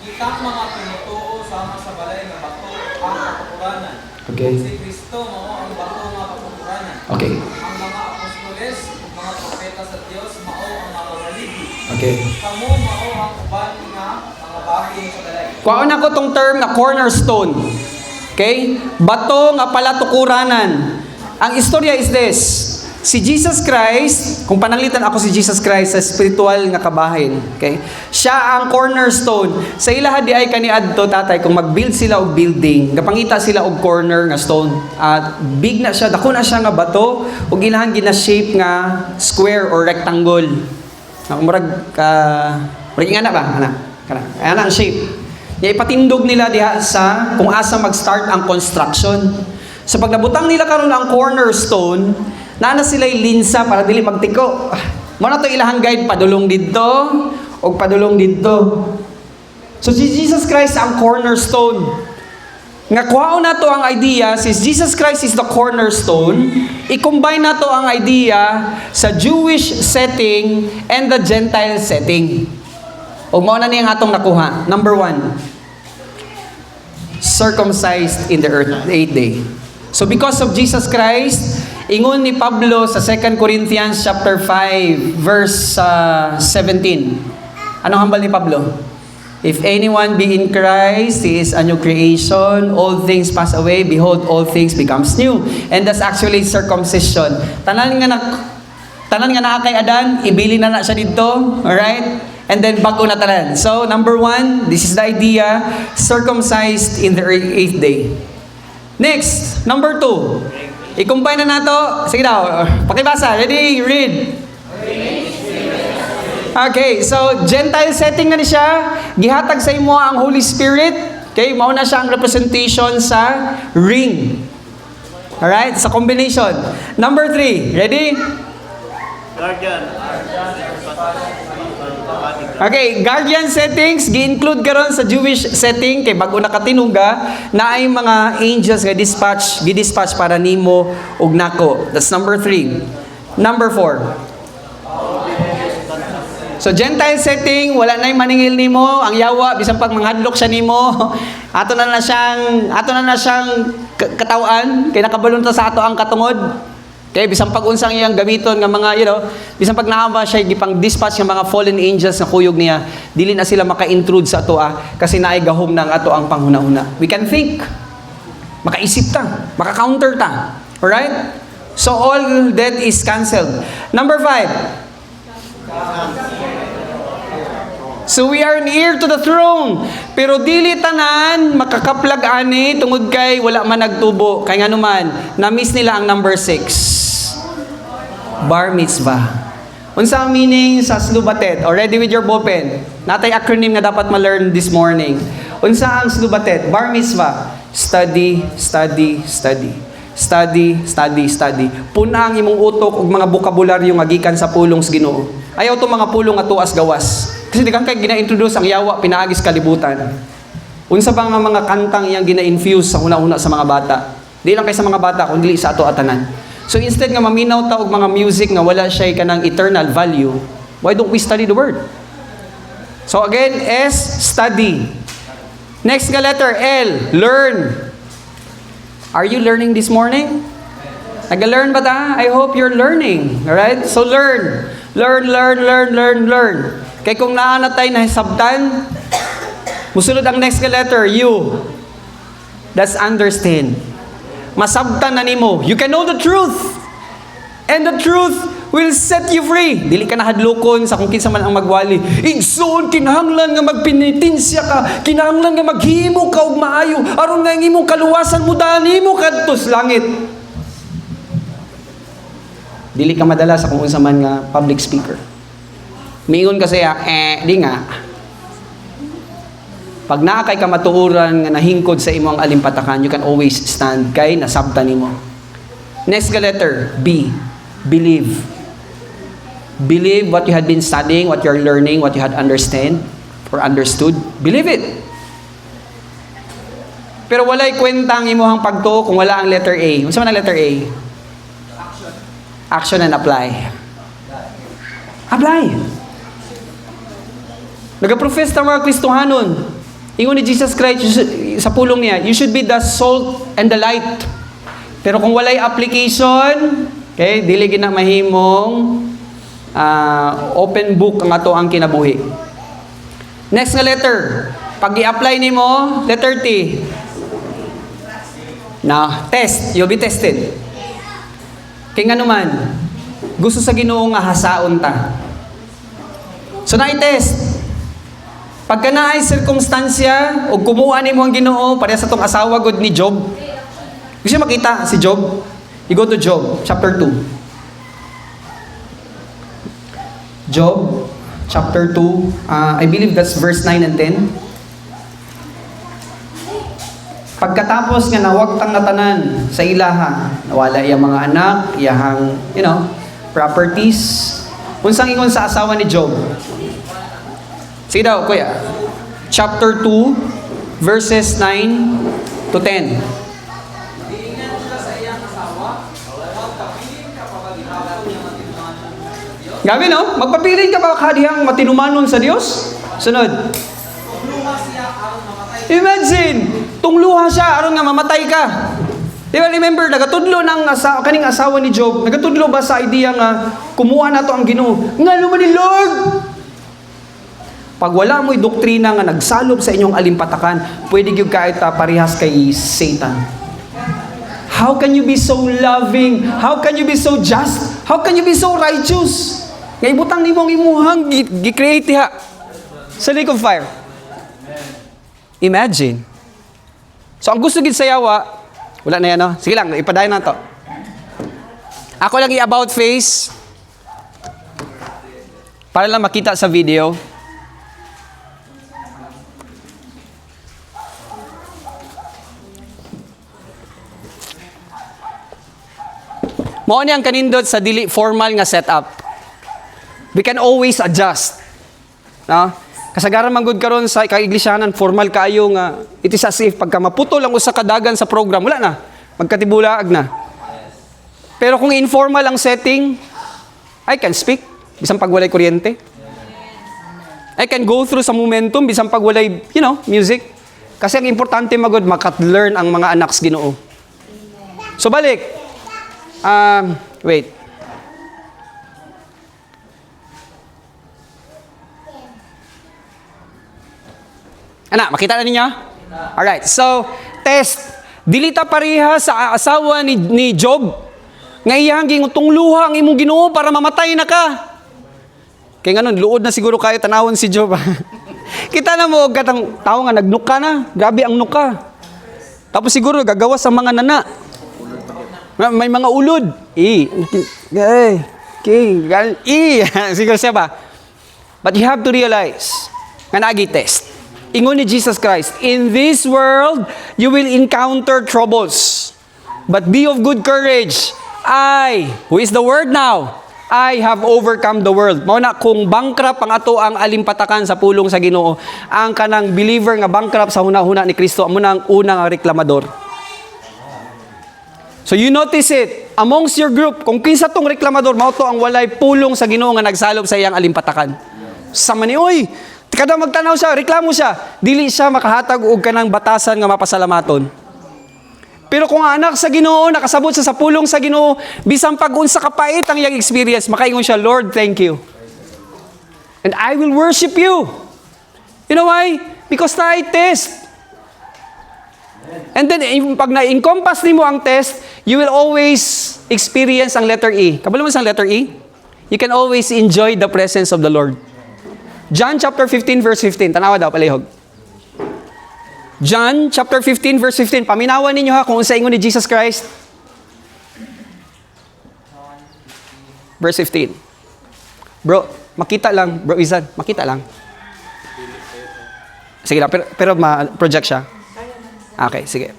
Kita mga pinutuo sama sa balay nga bato ang kapapuranan. Okay. Si Kristo mao ang bato nga kapapuranan. Okay. Ang mga apostoles, mga propeta sa Dios mao ang mga waligi. Okay. Kamo mao ang uban nga mga bahin sa balay. Kuhaon ako tong term na cornerstone. Okay? Bato nga palatukuranan. Ang istorya is this. Si Jesus Christ, kung pananglitan ako si Jesus Christ sa spiritual nga kabahin, okay? Siya ang cornerstone. Sa ilaha di ay kaniadto tatay kung mag-build sila og building, gapangita sila og corner nga stone. At big na siya, dako na siya nga bato ug ilahan gina-shape nga square or rectangle. Murag nga na ba? Ana ang shape. Ya ipatindog nila diha sa kung asa mag-start ang construction. So pag nabutang nila karon ang cornerstone, na sila'y linsa para dili magtiko. Muna to ilahang guide padulong dito o padulong dito. So si Jesus Christ ang cornerstone. Nga kuhaon na to ang idea, since Jesus Christ is the cornerstone, i-combine na to ang idea sa Jewish setting and the Gentile setting. O mao na niyang atong nakuha. Number 1, circumcised in the 8th day. So because of Jesus Christ, ingon ni Pablo sa 2 Corinthians chapter 5 verse 17. Anong hambal ni Pablo? If anyone be in Christ, he is a new creation. All things pass away. Behold, all things becomes new. And that's actually circumcision. Tanan nga na kay Adan, ibili na siya dito. Alright? And then bago na tanan. So number 1, this is the idea, circumcised in the 8th day. Next, number 2. I-combine na nato. Sige daw, pakibasa. Ready? Read. Okay, so Gentile setting na ni siya. Gihatag sa imo ang Holy Spirit. Okay, mao na siya ang representation sa ring. Alright, sa combination. Number 3. Ready? Guardian. Okay, guardian settings, gi-include karon sa Jewish setting kay bago nakatinuga na ay mga angels nga gi-dispatch para nimo ug nako. That's number 3. Number 4. So Gentile setting, wala nay maningil nimo, ang yawa bisan pag manghadlok siya nimo. Ato na siyang katawan kay nakabalon ta sa ato ang katungod. Okay, bisan pag unsang iyang gamiton nga mga, bisan pag naama siya gipang dispatch ng mga fallen angels na kuyog niya, dili na sila maka-intrude sa ato kasi naay gahom ng ato ang panghuna-huna. We can think. Makaisip ta, maka-counter ta. Alright? So all that is canceled. Number 5. So we are an heir to the throne. Pero dili tanan makakaplag ani tungod kay wala man nagtubo. Kay ngano man, na-miss nila ang number 6. Bar mitzvah. Unsa ang meaning sa slubatet? Already with your ballpen. Natay acronym nga dapat ma-learn this morning. Unsa ang slubatet? Bar mitzvah. Study, study, study. Study, study, study. Puna ang imong utok og mga bokabularyo nga gikan sa pulong sa Ginoo. Ayaw to mga pulong nga tuas gawas. Kasi di kang kay gina-introduce ang yawa pinaagis kalibutan. Unsa ba nga mga kantang iyang gina-infuse sa una-una sa mga bata? Di lang kay sa mga bata kundi sa ato atanan. So instead nga maminaw ta og mga music nga wala siya kanang eternal value, why don't we study the word? So again, S, study. Next nga letter, L, learn. Are you learning this morning? Nag-learn ba ta? I hope you're learning. Alright? So learn. Learn, learn, learn, learn, learn. Kaya kung naanatay na sabtan, musulod ang next nga letter, U. That's understand. Masabtan na nimo. You can know the truth. And the truth will set you free. Dili ka nahadlokon sa kung kinsa man ang magwali. Igsoon, kinahanglan nga magpenitensya ka. Kinahanglan nga maghimo ka og maayo. Aron nga ang imong kaluwasan mo dani mo kadtos langit. Dili ka madala sa kung unsa man nga public speaker. Miingon ka saya, di nga. Pag naa kay kamatuoran nga nahingkod sa imong alimpatakan, you can always stand kay nasabtan nimo. Next nga letter, B. Believe. Believe what you had been studying, what you're learning, what you had understand or understood. Believe it. Pero walay kwenta ang imuhang pagtuo kung wala ang letter A. Unsa man ang letter A? Action and apply. Apply. Nagaprofess ta mga Kristohanon. Ingon ni Jesus Christ sa pulong niya, you should be the salt and the light. Pero kung walay application, okay, dili gina mahimong open book ang ato ang kinabuhi. Next nga letter, pag i-apply nimo, letter T. Now, test. You'll be tested. Kaya nga naman, gusto sa Ginoo nga hasaon ta. So na-test. Pagka naay sirkumstansya o kumuha nimo ang Ginoo para sa tong asawa god ni Job. Gusto makita si Job? You go to Job chapter 2. Job chapter 2, I believe that's verse 9 and 10. Pagkatapos nga nawagtang na tanan sa ilaha, nawala iyang mga anak, iyang, properties. Unsang ingon sa asawa ni Job? Sige daw, kuya. Chapter 2, verses 9 to 10. Diingan siya sa iyang asawa, magkapiling ka pa ba gihapon niya matinumanon sa Diyos? Gabi no? Magpapiling ka ba kadihang matinumanon sa Diyos? Sunod. Tungluha siya aron mamatay. Imagine, tungluha siya aron nga mamatay ka. Di ba remember, nagatudlo ng kaning asawa ni Job, nagatudlo ba sa idea nga kumuha na to ang Ginoo? Nga naman ni Lord! Pag wala mo'y doktrina nga nagsalop sa inyong alimpatakan, pwede gyud ka ita parehas kay Satan. How can you be so loving? How can you be so just? How can you be so righteous? Nga ibutang nimong imuhang gi-create diha sa lake of fire. Imagine. So ang gusto gid sa yawa, wala na yan, no? Sige lang, ipadayon na to. Ako lang i-about face para lang makita sa video. Mao ni ang kanindot sa dili formal nga setup. We can always adjust. No? Kasagaran man gud karon sa kaiglisyanan formal kaayo nga it is as if pagka maputol ang usa ka dagan sa program, wala na. Magkatibulaag na. Pero kung informal ang setting, I can speak bisan pag walay kuryente. I can go through sa momentum bisan pag walay, music. Kasi ang importante magud makat-learn ang mga anak sa Ginoo. So balik. Wait. Makita na ninyo? Alright, so, test. Dilita pareha sa asawa ni Job. Nga iyang gingutong luha ang imong Ginoo para mamatay na ka. Kaya nga nun, luod na siguro kayo tanawon si Job. Kita na mo, katang tao nga, nagnuka na. Grabe ang nuka. Tapos siguro, gagawa sa mga nana. May mga ulod. Siguro siya ba? But you have to realize, nga nagi test. Ingon ni Jesus Christ, in this world, you will encounter troubles. But be of good courage. I, who is the word now? I have overcome the world. Mao na kung bankrupt ang ato ang alimpatakan sa pulong sa Ginoo, ang kanang believer nga bankrupt sa hunahuna ni Kristo, amo na ang unang reklamador. So you notice it amongst your group, kung kinsa tong reklamador, mao to ang walay pulong sa Ginoo nga nagsalob sa iyang alimpatakan. Sama ni oy, kada magtanaw siya, reklamo siya, dili siya makahatag og kanang batasan nga mapasalamaton. Pero kung anak sa Ginoo, nakasabot sa pulong sa Ginoo, bisang pag-unsa kapait ang iyang experience, makaingon siya, Lord, thank you. And I will worship you. You know why? Because na test. And then, pag na-encompass nimo ang test, you will always experience ang letter E. Kabalo mo sa letter E? You can always enjoy the presence of the Lord. John chapter 15 verse 15. Tanawa daw, palihog. John chapter 15 verse 15. Paminawan ninyo ha kung sa ingon ni Jesus Christ. Verse 15. Bro, makita lang. Bro Izan, makita lang. Sige lang, pero ma-project siya. Okay, sige.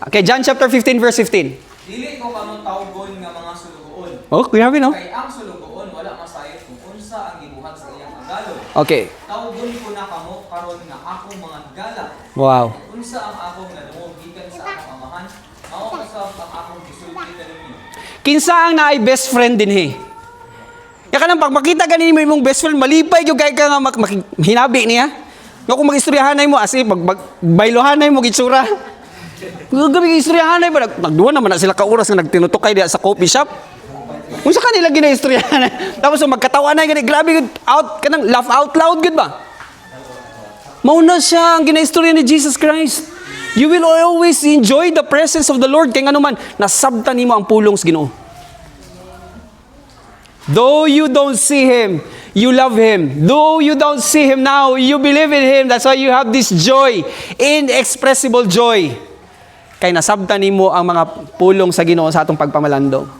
Okay, John chapter 15 verse 15. Dili ko kamong tawgon nga mga sulugoon. Oh, grabe no? Kay ang sulugoon wala masayod kung unsa ang gibuhat sa iyang agalon. Okay. Tawgon ko na kamo karon nga akong mga gala. Wow. Unsa ang akong nadungog gikan sa akong amahan, mao usab ang akong gisulti kaninyo. Kinsa ang naay best friend din he? Ya kanang pag makita ganin mo imong best friend, malipay gyud kay ka nga hinabi niya. Nga kung magistoryahanay mo as baylohanay mo gitsura. Gabi istoryahanay ba nagduwa naman na sila ka oras nga nagtinutukay diha sa coffee shop. Unsa kanila ginaistoryahan? Tapos magkatawanan gani grabe gud out kanang laugh out loud gud ba? Mauna siya ang ginaistorya ni Jesus Christ. You will always enjoy the presence of the Lord kay ngano man nasabtan nimo ang pulong sa Ginoo. Though you don't see Him, you love Him. Though you don't see Him now, you believe in Him. That's why you have this joy, inexpressible joy. Kay nasabtan nimo ang mga pulong sa Ginoo sa atong pagpamalandong.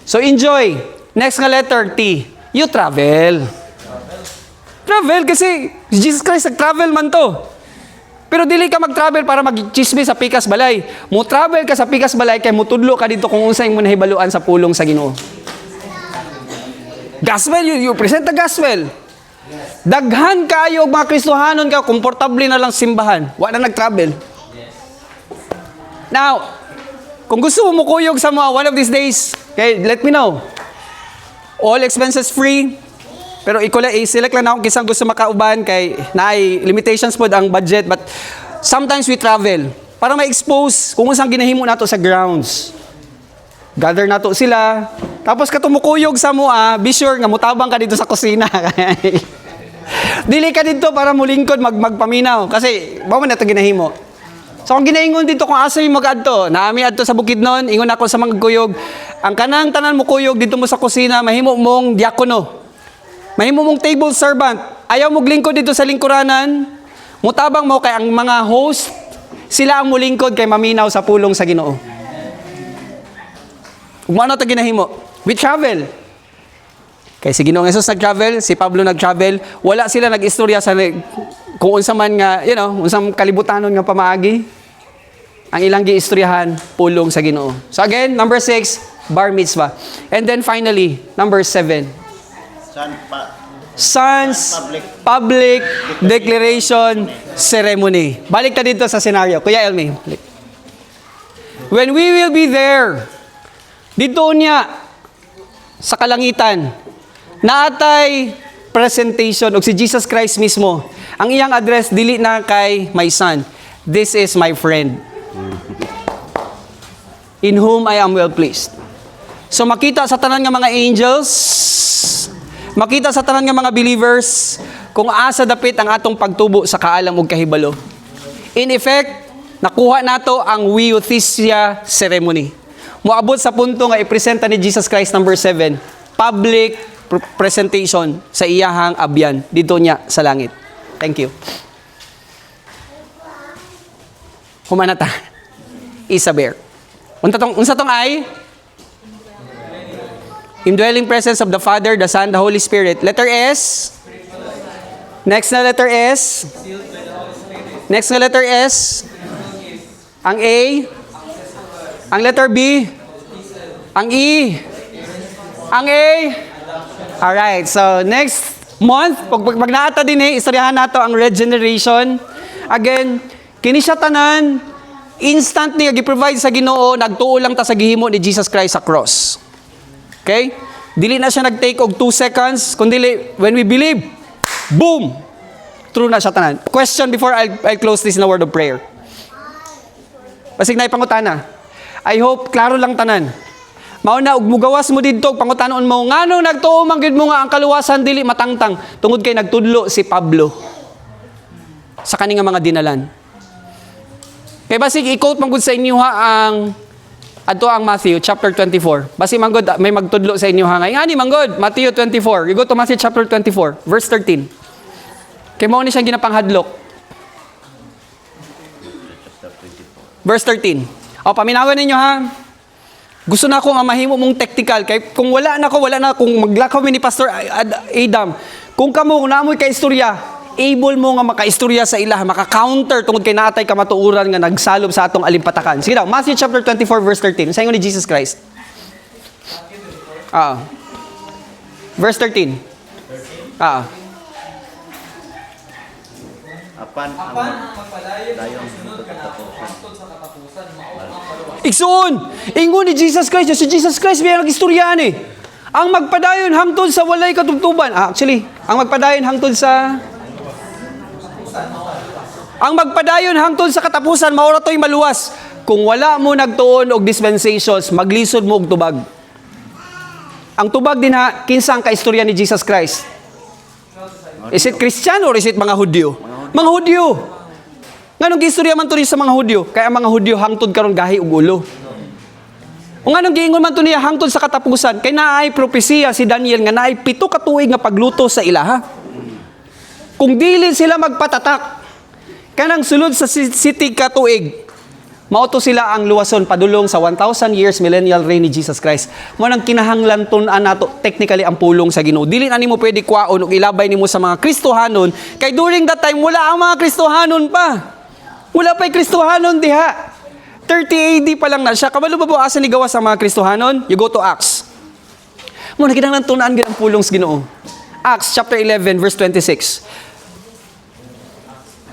So enjoy. Next nga letter, T. You travel. Travel kasi Jesus Christ nag-travel man to. Pero dili ka mag-travel para mag-chismis sa Pikas Balay. Mo travel ka sa Pikas Balay kay mutudlo ka dito kung unsa imong nahibaluan sa pulong sa Ginoo. Gospel, you present the gospel. Daghan kayo mga Kristohanon ka, komportable na lang simbahan. Wala na nag-travel. Now, kung gusto mo mukuyog sa mga one of these days, okay, let me know. All expenses free. Pero i-select lang ako kisang gusto makauban kay naay limitations po ang budget. But sometimes we travel para ma-expose kung saan ginahimo nato sa grounds. Gather nato sila. Tapos katumukuyog sa mua, be sure nga mutabang ka dito sa kusina. Dili ka dito para mulingkod magpaminaw. Kasi, bawa na ito ginahimo. So, kung ginaingon dito kung asa yung mag-adto, naami adto sa Bukidnon, ingon ako sa mga kuyog, ang kanang tanan mo kuyog dito mo sa kusina, mahimo mong diakono. Mahimo mong table servant. Ayaw mo glingkod dito sa lingkuranan. Mutabang mo kay ang mga host, sila ang mulingkod kay maminaw sa pulong sa Ginoo. Kung ano ito ginahimo? We travel. Kay si Ginoong Jesus nag-travel, si Pablo nag-travel, wala sila nag-istorya sa kung unsa man nga, unsang kalibutanon nga pamaagi. Ang ilang giistoryahan, pulong sa Ginoo. So again, number 6, bar mitzvah. And then finally, number 7, Son's public declaration ceremony. Balik ta dito sa scenario. Kuya Elmi. When we will be there, dito niya, sa kalangitan, naatay presentation o si Jesus Christ mismo. Ang iyang address, dili na kay my son. This is my friend, in whom I am well pleased. So makita sa tanan nga mga angels, makita sa tanan nga mga believers, kung asa dapit ang atong pagtubo sa kaalam ug kahibalo. In effect, nakuha nato ang Euthesia ceremony. Moabot sa punto nga ipresenta ni Jesus Christ number 7, public presentation sa iyahang abyan dito niya sa langit. Thank you. Humanata. Isaber. Unsa tong ay? Indwelling presence of the Father, the Son, the Holy Spirit. Letter S. Next na letter S. Next na letter S. Ang A. Ang letter B. Ang E. Ang A. Alright, so next month, pag naata din istoryahan nato ang regeneration. Again, kini siya tanan, instant niya gi-provide sa Ginoo, nagtuo lang ta sa gihimo ni Jesus Christ sa cross. Okay? Dili na siya nag-take og 2 seconds, kundi when we believe, boom! True na siya tanan. Question before I'll close this in a word of prayer. Basig na ipangutana. I hope klaro lang tanan. Mauna og mugawas mo didto pangutanon mo nganong nagtuo man gid mo nga ang kaluwasan dili matangtang tungod kay nagtudlo si Pablo sa kaning mga dinalan. Kay basig i-quote man gud sa inyo ha ang adto ang Matthew chapter 24. Basig man gud may magtudlo sa inyo ha nga ngani man gud Matthew 24. You go to Matthew chapter 24 verse 13. Kay mao ni siyang ginapanghadlok. Verse 13. O paminawan ninyo ha. Gusto na akong mahimo mong technical kay kung wala na kung maglakaw mi ni Pastor Adam. Kung kamo naamoy ka istorya, able mo nga makaistorya sa ilaha, maka-counter tungod kay naatay ka matuuran nga nagsalob sa atong alimpatakan. Sige daw, Matthew chapter 24 verse 13. Sa ingon ni Jesus Christ. Verse 13. Apan ang magpadayon sa sunod kanako hangtod sa katapusan mao ang kaluwasan. Igsoon! Ingon ni Jesus Christ. Si Jesus Christ may nag-istoryahan eh. Ang magpadayon hangtod sa walay katubtuban. Actually, ang magpadayon hangtod sa... Ang magpadayon hangtod sa katapusan, maura to'y maluwas. Kung wala mo nagtuon og dispensations, maglisod mo og tubag. Ang tubag din ha, kinsa ang kaistorya ni Jesus Christ? Is it Christian or is it mga Hudyo? Mga Hudyo. Nganong gistorya man to sa mga Hudyo? Kaya ang mga Hudyo hangtod karon gahi ug ulo. O nganong giingon man to niya hangtod sa katapusan? Kay naay propesiya si Daniel nga naay 7 ka tuig nga pagluto sa ilaha. Kung dili sila magpatatak kanang sulod sa city ka tuig, mauto sila ang luwason padulong sa 1,000 years millennial reign ni Jesus Christ. Mo nang kinahanglan tun-an nato technically ang pulong sa Ginoo. Dili na nimo pwede kwaon og ilabay nimo sa mga Kristohanon kay during that time wala ang mga Kristohanon pa. Wala pa'y Kristohanon diha. 30 AD pa lang na siya. Kabalo ba asa ni gawas ang mga Kristohanon? You go to Acts. Mo na kinahanglan tun-an gid ang pulong sa Ginoo. Acts chapter 11 verse 26.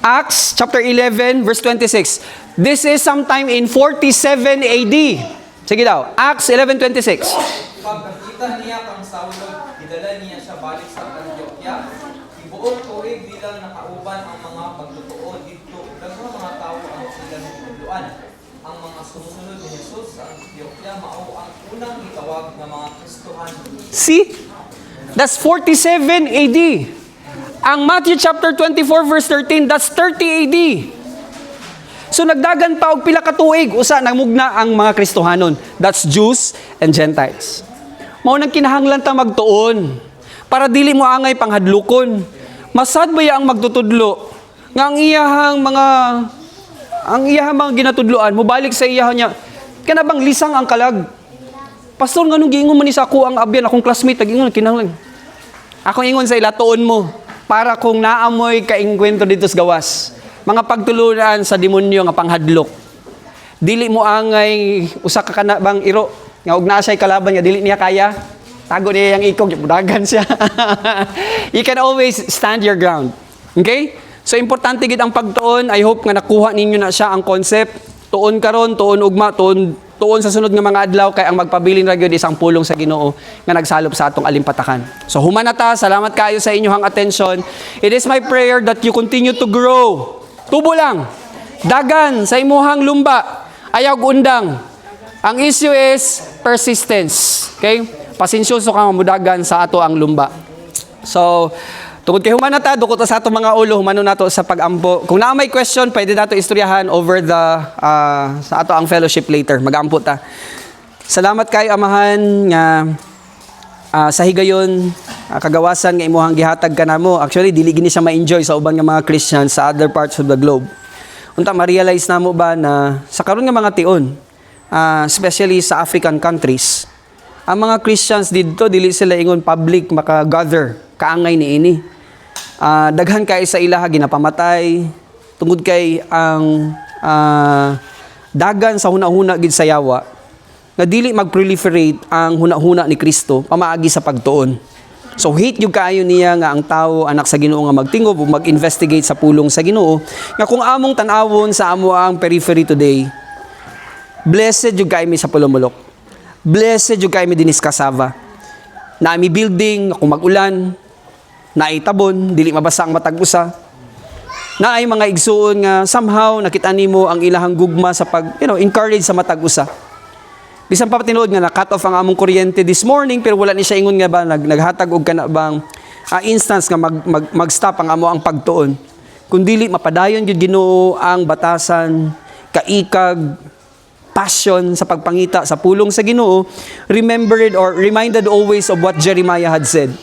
Acts chapter 11 verse 26. This is sometime in 47 AD. Sige daw. Acts 11:26. Pagkakita niya kang Saulo, idala niya siya balik sa Antioquia. Ibuong tuig bilang nakauban ang mga magtotoo dito. Daghang mga tao ang sila nagtuluan. Ang mga sumusunod ni Jesus sa Antioquia mao ang unang gitawag ng mga Kristohan. See? That's 47 AD. Ang Matthew chapter 24 verse 13, that's 30 AD. So nagdagan pa og pila ka tuig usa namugna ang mga Kristohanon. That's Jews and Gentiles. Mao nang kinahanglan ta magtuon para dili mo angay panghadlukon. Masad ba ang magtutudlo nga ang iyahang mga ginatudloan mobalik sa iyahan niya kana bang lisang ang kalag. Pastor nganong giingon man ni sa ako ang abyan akong classmate tagingon kinahanglan. Ako ingon sa ila tuon mo para kung naamoy kaingkwento dito sa gawas. Mga pagtulunan sa demonyo nga panghadlok. Dili mo angay usa ka kanabang iro nga og naa siya kalaban nga dili niya kaya. Tago niya yang ikog, budagan siya. You can always stand your ground. Okay? So importante gid ang pagtuon. I hope nga nakuha ninyo na siya ang concept. Tuon karon, tuon ugma, tuon sa sunod nga mga adlaw kay ang magpabilin ra gyud isang pulong sa Ginoo nga nagsalop sa atong alimpatakan. So humanata, salamat kayo sa inyong attention. It is my prayer that you continue to grow. Tubo lang. Dagan sa imuhang lumba. Ayaw undang. Ang issue is persistence. Okay? Pasensyoso ka mamudagan sa ato ang lumba. So, tungod kay human na ta, dukot sa ato mga ulo, humano nato sa pag-ampo. Kung na may question, pwede nato istoryahan over the sa ato ang fellowship later. Mag-ampo ta. Salamat kayo amahan nga sa higayon kagawasan nga imuhang gihatag kanamo. Actually dili gini siya ma-enjoy sa uban nga mga Christians sa other parts of the globe. Unta ma-realize namo ba na sa karon nga mga tion, especially sa African countries, ang mga Christians dito dili sila ingon public maka-gather kaangay niini. Daghan kay sa ilaha ginapamatay tungod kay ang dagan sa hunahuna gid sa yawa nga dili mag-proliferate ang hunahuna ni Kristo pamaagi sa pagtuon. So hate yung kaayo niya nga ang tao anak sa Ginoo nga magtingob o mag-investigate sa pulong sa Ginoo nga kung among tan-awon sa amo ang periphery today, blessed yung kay mi sa Pulomolok. Blessed yung kay mi dinis Kasava. Na mi building kung mag-ulan, na ay tabon, dili mabasa ang matag usa. Na ay mga igsuon nga somehow nakita nimo ang ilahang gugma sa pag, encourage sa matag usa. Bisan pa tinuod nga na-cut off ang among kuryente this morning pero wala ni siya ingon nga ba naghatag og kana bang instance nga mag-stop ang amo ang pagtuon. Kun dili mapadayon gyud Ginoo ang batasan, kaikag, passion sa pagpangita sa pulong sa Ginoo, reminded always of what Jeremiah had said.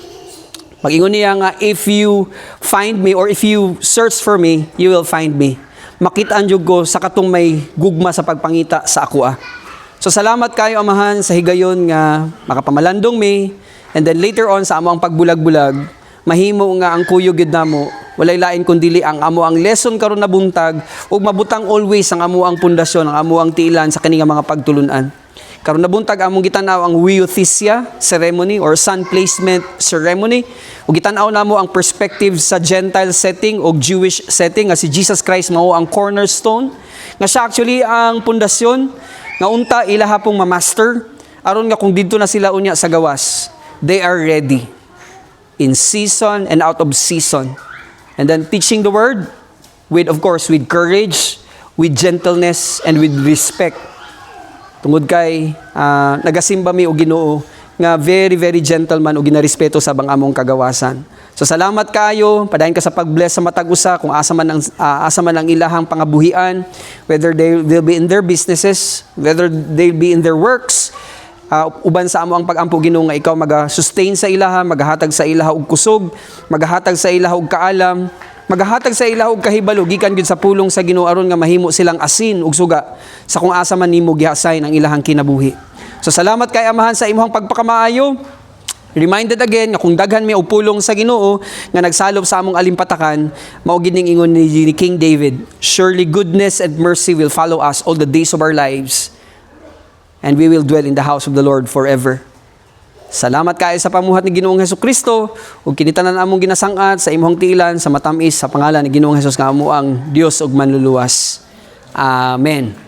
Pag-ingon niya nga, if you find me or if you search for me, you will find me. Makitaan jud ko sa katong may gugma sa pagpangita sa ako. So salamat kayo amahan sa higayon nga makapamalandong mi, and then later on sa amo ang pagbulag-bulag, mahimo nga ang kuyog gid namo, walay lain kundi ang amo ang lesson karon na buntag ug mabutang always ang amo ang pundasyon, ang amo ang tiilan sa kani nga mga pagtulun-an. Karon na buntag among gitanaw ang Weothesia ceremony or sun placement ceremony, ug gitanaw namo ang perspective sa Gentile setting o Jewish setting nga si Jesus Christ mao ang cornerstone, nga siya actually ang pundasyon nga unta ilaha pong ma-master aron nga kung didto na sila unya sa gawas, they are ready in season and out of season. And then teaching the word with, of course, with courage, with gentleness, and with respect. Tungod kay nagasimba mi og Ginoo nga very very gentleman ug ginarespeto sa bang among kagawasan. So salamat kayo, padayon ka sa pag-bless sa matag usa kung asa man ang ilahang pangabuhian, whether they'll be in their businesses, whether they'll be in their works. Uban sa amo ang pagampo Ginoo nga ikaw maga-sustain sa ilaha, magahatag sa ilaha og kusog, magahatag sa ilaha og kaalam, magahatag sa ilaha og kahibalo gikan gyud sa pulong sa Ginoo aron nga mahimo silang asin ug suga sa kung asa man nimo gihasayn ang ilahang kinabuhi. So salamat kay amahan sa imong pagpakamaayo. Reminded again nga kung daghan mi og pulong sa Ginoo nga nagsalop sa among alimpatakan, mao gid ning ingon ni King David, surely goodness and mercy will follow us all the days of our lives, and we will dwell in the house of the Lord forever. Salamat kayo sa pamuhat ni Ginoong Hesukristo ug kinitanan among ginasang-at sa imong tiilan sa matamis sa pangalan ni Ginoong Hesus nga amo ang Dios ug manluluwas. Amen.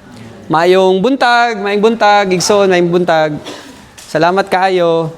Maayong buntag, igsoon, maayong buntag. Salamat kayo.